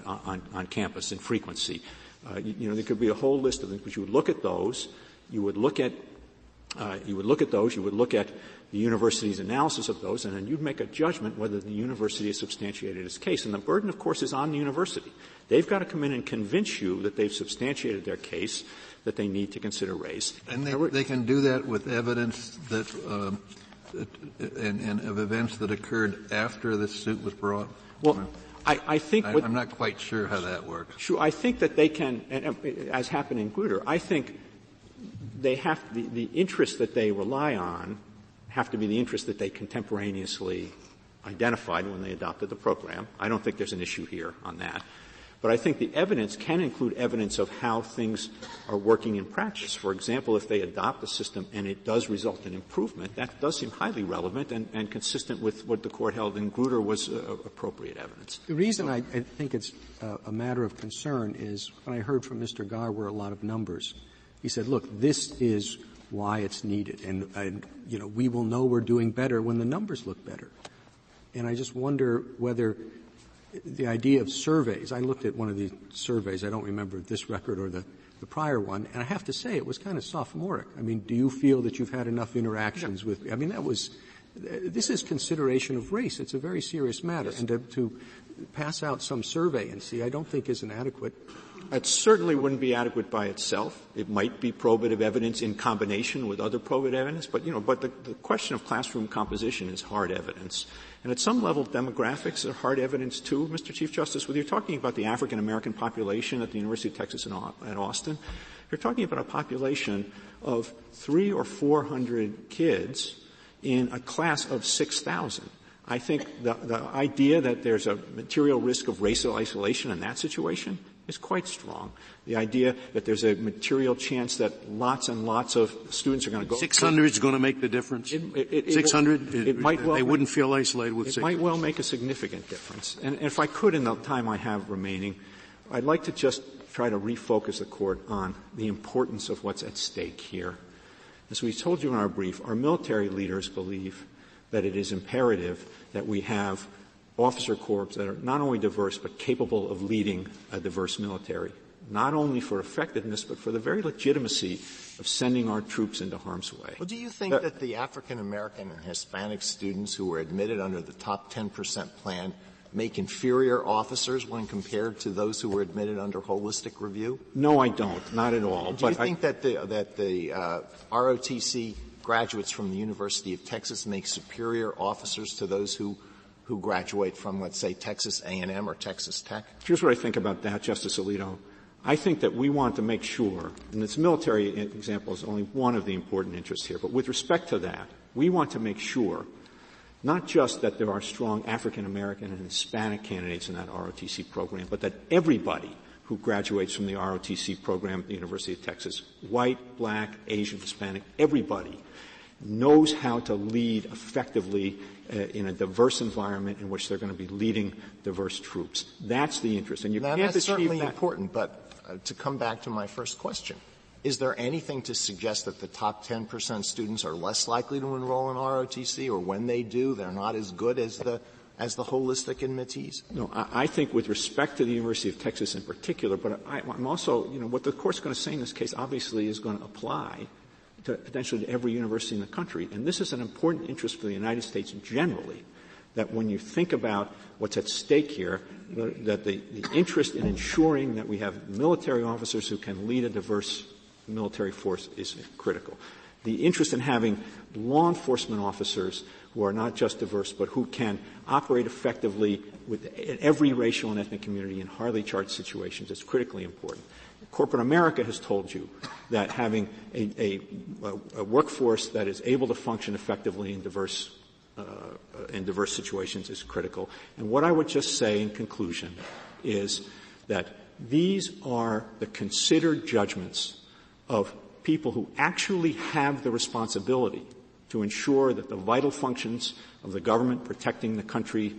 J: on campus in frequency. There could be a whole list of things, but you would look at those. You would look at the university's analysis of those, and then you'd make a judgment whether the university has substantiated its case. And the burden, of course, is on the university. They've got to come in and convince you that they've substantiated their case, that they need to consider race.
E: And they can do that with evidence that and of events that occurred after the suit was brought?
J: Well, I think
E: I'm not quite sure how that works.
J: Sure, I think that they can, as happened in Grutter, I think they have the interests that they rely on have to be the interests that they contemporaneously identified when they adopted the program. I don't think there's an issue here on that. But I think the evidence can include evidence of how things are working in practice. For example, if they adopt the system and it does result in improvement, that does seem highly relevant and consistent with what the court held in Grutter was appropriate evidence.
A: The reason I think it's a matter of concern is when I heard from Mr. Garwer a lot of numbers. He said, look, this is why it's needed. And we will know we're doing better when the numbers look better. And I just wonder whether the idea of surveys, I looked at one of the surveys, I don't remember this record or the prior one, and I have to say it was kind of sophomoric. I mean, do you feel that you've had enough interactions with, this is consideration of race. It's a very serious matter. Yes. And to pass out some survey and see, I don't think is inadequate.
J: It certainly wouldn't be adequate by itself. It might be probative evidence in combination with other probative evidence, but the question of classroom composition is hard evidence. And at some level, demographics are hard evidence too, Mr. Chief Justice. Whether you're talking about the African American population at the University of Texas at Austin, you're talking about a population of 300 or 400 kids in a class of 6,000. I think the idea that there's a material risk of racial isolation in that situation is quite strong. The idea that there's a material chance that lots and lots of students are going to go.
F: 600 is going to make the difference? 600? They wouldn't feel isolated with 600.
J: It might well make a significant difference. And if I could, in the time I have remaining, I'd like to just try to refocus the Court on the importance of what's at stake here. As we told you in our brief, our military leaders believe that it is imperative that we have officer corps that are not only diverse but capable of leading a diverse military, not only for effectiveness but for the very legitimacy of sending our troops into harm's way.
H: Well, do you think that the African American and Hispanic students who were admitted under the top 10% plan make inferior officers when compared to those who were admitted under holistic review?
J: No, I don't. Not at all.
H: Do you think that the ROTC graduates from the University of Texas make superior officers to those who graduate from, let's say, Texas A&M or Texas Tech?
J: Here's what I think about that, Justice Alito. I think that we want to make sure, and this military example is only one of the important interests here, but with respect to that, we want to make sure not just that there are strong African American and Hispanic candidates in that ROTC program, but that everybody who graduates from the ROTC program at the University of Texas, white, black, Asian, Hispanic, everybody knows how to lead effectively in a diverse environment in which they're going to be leading diverse troops. That's the interest. And you can't achieve that.
H: That's certainly important, but to come back to my first question, is there anything to suggest that the top 10% students are less likely to enroll in ROTC, or when they do, they're not as good as the holistic admittees?
J: No, I think with respect to the University of Texas in particular, but I'm also, what the Court's going to say in this case obviously is going to apply to potentially to every university in the country. And this is an important interest for the United States generally, that when you think about what's at stake here, that the interest in ensuring that we have military officers who can lead a diverse military force is critical. The interest in having law enforcement officers who are not just diverse but who can operate effectively with every racial and ethnic community in hardly charged situations is critically important. Corporate America has told you that having a workforce that is able to function effectively in diverse situations is critical. And what I would just say in conclusion is that these are the considered judgments of people who actually have the responsibility to ensure that the vital functions of the government protecting the country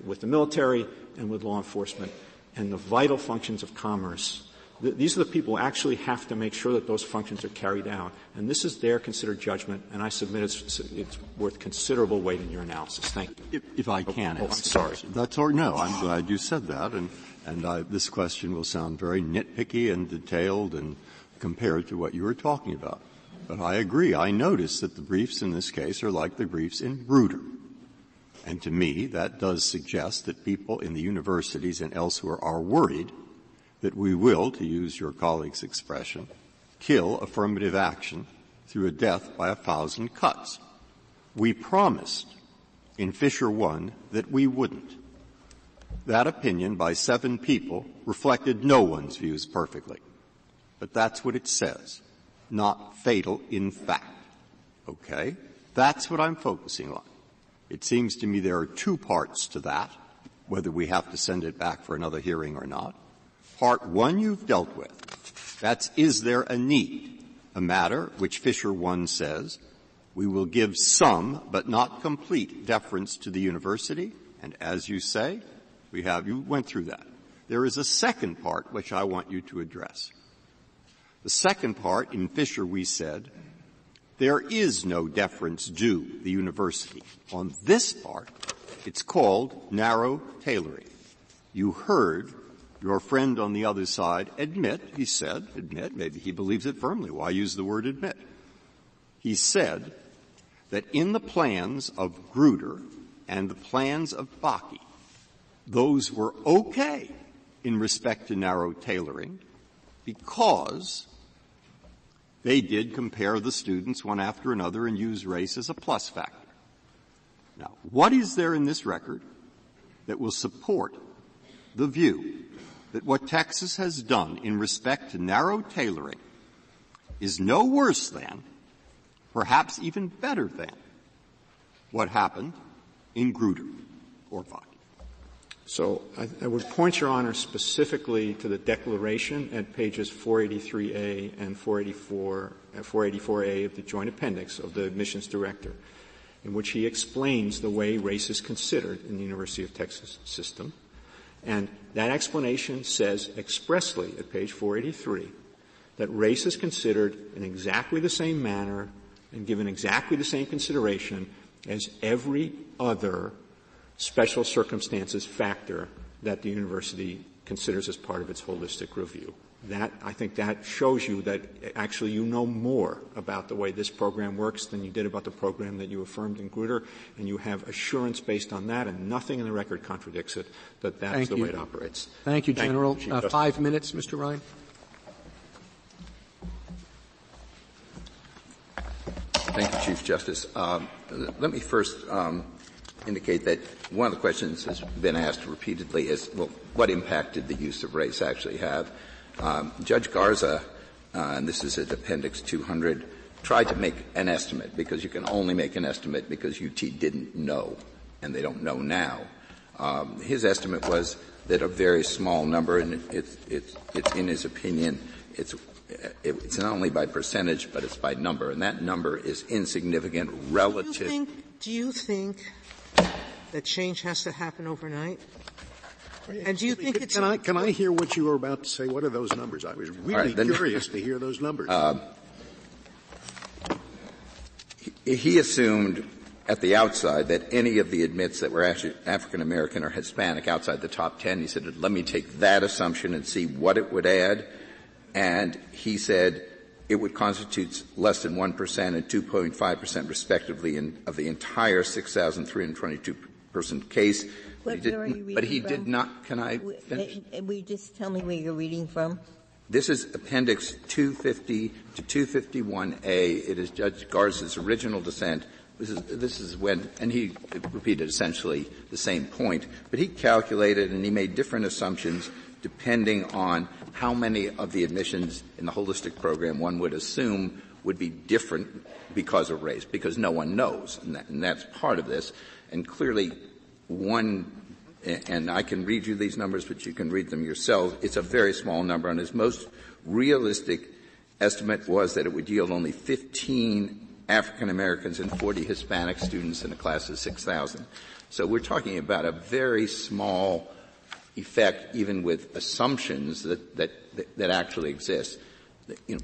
J: with the military and with law enforcement and the vital functions of commerce, these are the people who actually have to make sure that those functions are carried out. And this is their considered judgment, and I submit it's worth considerable weight in your analysis. Thank you.
G: If I can
J: I'm sorry.
G: That's all. No, I'm glad you said that. And this question will sound very nitpicky and detailed and compared to what you were talking about. But I agree. I notice that the briefs in this case are like the briefs in Bruder. And to me, that does suggest that people in the universities and elsewhere are worried that we will, to use your colleague's expression, kill affirmative action through a death by 1,000 cuts. We promised in Fisher 1 that we wouldn't. That opinion by 7 people reflected no one's views perfectly. But that's what it says. Not fatal in fact. Okay? That's what I'm focusing on. It seems to me there are 2 parts to that, whether we have to send it back for another hearing or not. Part 1 you've dealt with. That's, is there a need? A matter which Fisher 1 says, we will give some, but not complete, deference to the university. And as you say, you went through that. There is a second part which I want you to address. The second part, in Fisher we said, there is no deference due the university. On this part, it's called narrow tailoring. You heard your friend on the other side admit, maybe he believes it firmly. Why use the word admit? He said that in the plans of Gruder and the plans of Bakke, those were okay in respect to narrow tailoring because they did compare the students one after another and use race as a plus factor. Now, what is there in this record that will support the view that what Texas has done in respect to narrow tailoring is no worse than, perhaps even better than, what happened in Gruder or Bakke?
J: So I would point, Your Honor, specifically to the declaration at pages 483A and 484A of the Joint Appendix of the Admissions Director, in which he explains the way race is considered in the University of Texas system. And that explanation says expressly at page 483 that race is considered in exactly the same manner and given exactly the same consideration as every other special circumstances factor that the university considers as part of its holistic review. I think that shows you that actually you know more about the way this program works than you did about the program that you affirmed in Grutter, and you have assurance based on that, and nothing in the record contradicts it, that that's the way it operates.
A: Thank you, General. 5 minutes, Mr. Ryan.
B: Thank you, Chief Justice. Let me first indicate that one of the questions has been asked repeatedly is, well, what impact did the use of race actually have? Judge Garza, and this is at Appendix 200, tried to make an estimate, because you can only make an estimate because UT didn't know, and they don't know now. His estimate was that a very small number, and it's in his opinion, it's not only by percentage, but it's by number, and that number is insignificant relative.
D: Do you think that change has to happen overnight? And do you think it's...
F: Can I hear what you were about to say? What are those numbers? I was really curious to hear those numbers.
B: He assumed at the outside that any of the admits that were African American or Hispanic outside the top 10, he said, let me take that assumption and see what it would add. And he said it would constitute less than 1% and 2.5% respectively of the entire 6,322 person case. But he did not. Can I finish?
C: Will you just tell me where you're reading from?
B: This is Appendix 250 to 251A. It is Judge Garza's original dissent. This is when, and he repeated essentially the same point, but he calculated and he made different assumptions depending on how many of the admissions in the holistic program one would assume would be different because of race, because no one knows, and that's part of this. And clearly, and I can read you these numbers, but you can read them yourselves. It's a very small number, and his most realistic estimate was that it would yield only 15 African Americans and 40 Hispanic students in a class of 6,000. So we're talking about a very small effect, even with assumptions that actually exist.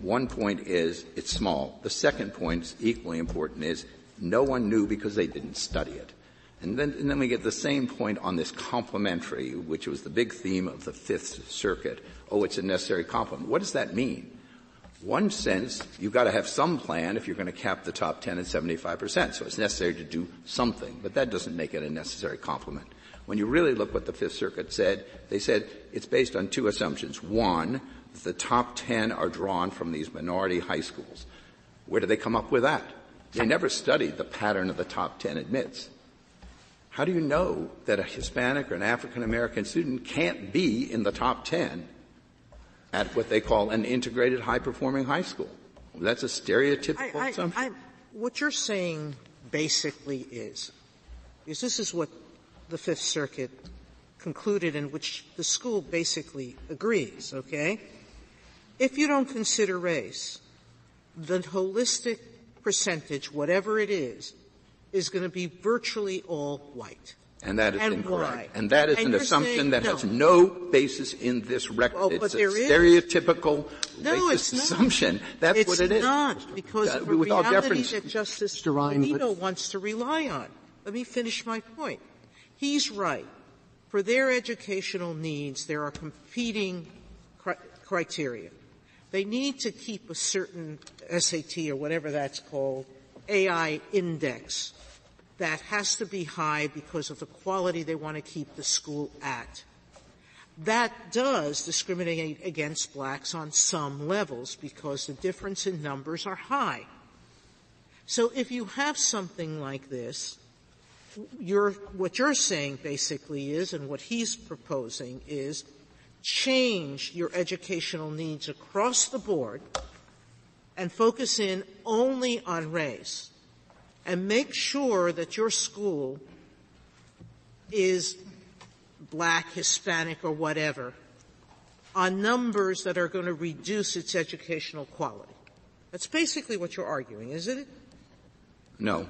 B: One point is it's small. The second point is equally important, is no one knew because they didn't study it. And then we get the same point on this complementary, which was the big theme of the Fifth Circuit. Oh, it's a necessary complement. What does that mean? One sense, you've got to have some plan if you're going to cap the top 10 at 75%. So it's necessary to do something, but that doesn't make it a necessary complement. When you really look what the Fifth Circuit said, they said it's based on two assumptions. One, the top 10 are drawn from these minority high schools. Where do they come up with that? They never studied the pattern of the top 10 admits. How do you know that a Hispanic or an African American student can't be in the top 10 at what they call an integrated high-performing high school? That's a stereotypical assumption.
D: What you're saying basically is this is what the Fifth Circuit concluded, in which the school basically agrees, okay? If you don't consider race, the holistic percentage, whatever it is going to be virtually all white.
B: And that is incorrect.
D: Why?
B: And that is an assumption that has no basis in this record.
D: Oh,
B: it's a stereotypical racist assumption. That's what it is.
D: It's not, because of the reality that Justice Alito wants to rely on. Let me finish my point. He's right. For their educational needs, there are competing criteria. They need to keep a certain SAT or whatever that's called, AI index, that has to be high because of the quality they want to keep the school at. That does discriminate against blacks on some levels because the difference in numbers are high. So if you have something like this, what you're saying basically is, and what he's proposing is, change your educational needs across the board and focus in only on race, and make sure that your school is black, Hispanic, or whatever, on numbers that are going to reduce its educational quality. That's basically what you're arguing, isn't it?
B: No.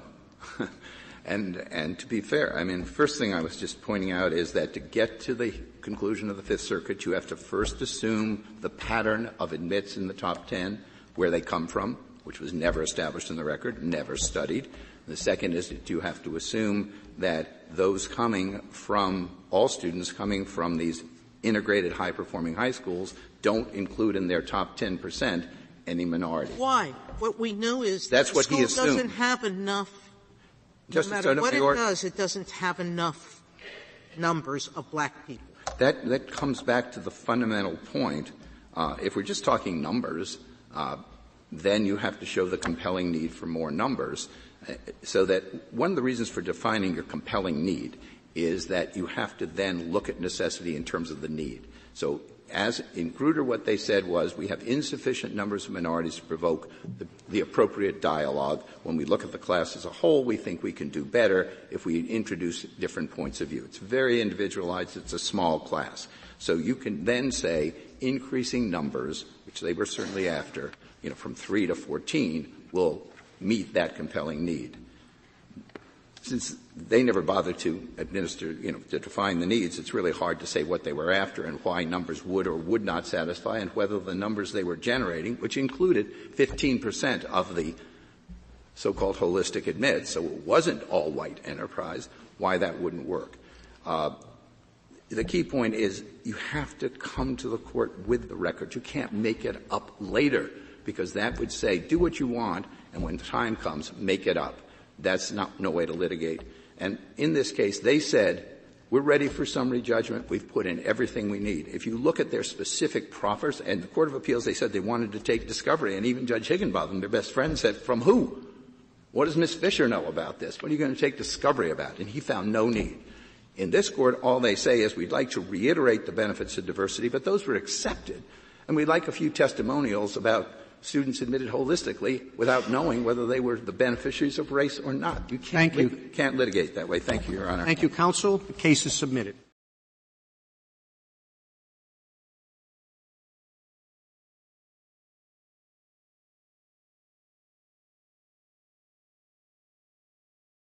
B: And to be fair, I mean, first thing I was just pointing out is that to get to the conclusion of the Fifth Circuit, you have to first assume the pattern of admits in the top 10, where they come from, which was never established in the record, never studied. The second is that you have to assume that those coming from, all students coming from these integrated high-performing high schools don't include in their top 10% any minority.
D: Why? What we know is
B: that's
D: the
B: what
D: school
B: he assumed.
D: Doesn't have enough.
B: Just
D: no matter what it does, it doesn't have enough numbers of black people.
B: That comes back to the fundamental point. If we're just talking numbers, then you have to show the compelling need for more numbers. So that one of the reasons for defining your compelling need is that you have to then look at necessity in terms of the need. So as in Grutter, what they said was we have insufficient numbers of minorities to provoke the appropriate dialogue. When we look at the class as a whole, we think we can do better if we introduce different points of view. It's very individualized. It's a small class. So you can then say increasing numbers, which they were certainly after, from 3 to 14, will meet that compelling need. Since they never bothered to administer, to define the needs, it's really hard to say what they were after and why numbers would or would not satisfy, and whether the numbers they were generating, which included 15% of the so-called holistic admits, so it wasn't all white enterprise, why that wouldn't work. The key point is you have to come to the court with the record. You can't make it up later, because that would say do what you want, and when time comes, make it up. That's no way to litigate. And in this case, they said, we're ready for summary judgment. We've put in everything we need. If you look at their specific proffers, and the Court of Appeals, they said they wanted to take discovery, and even Judge Higginbotham, their best friend, said, from who? What does Ms. Fisher know about this? What are you going to take discovery about? And he found no need. In this court, all they say is we'd like to reiterate the benefits of diversity, but those were accepted. And we'd like a few testimonials about students admitted holistically without knowing whether they were the beneficiaries of race or not. You can't litigate that way. Thank you, Your Honor.
A: Thank you, counsel. The case is submitted.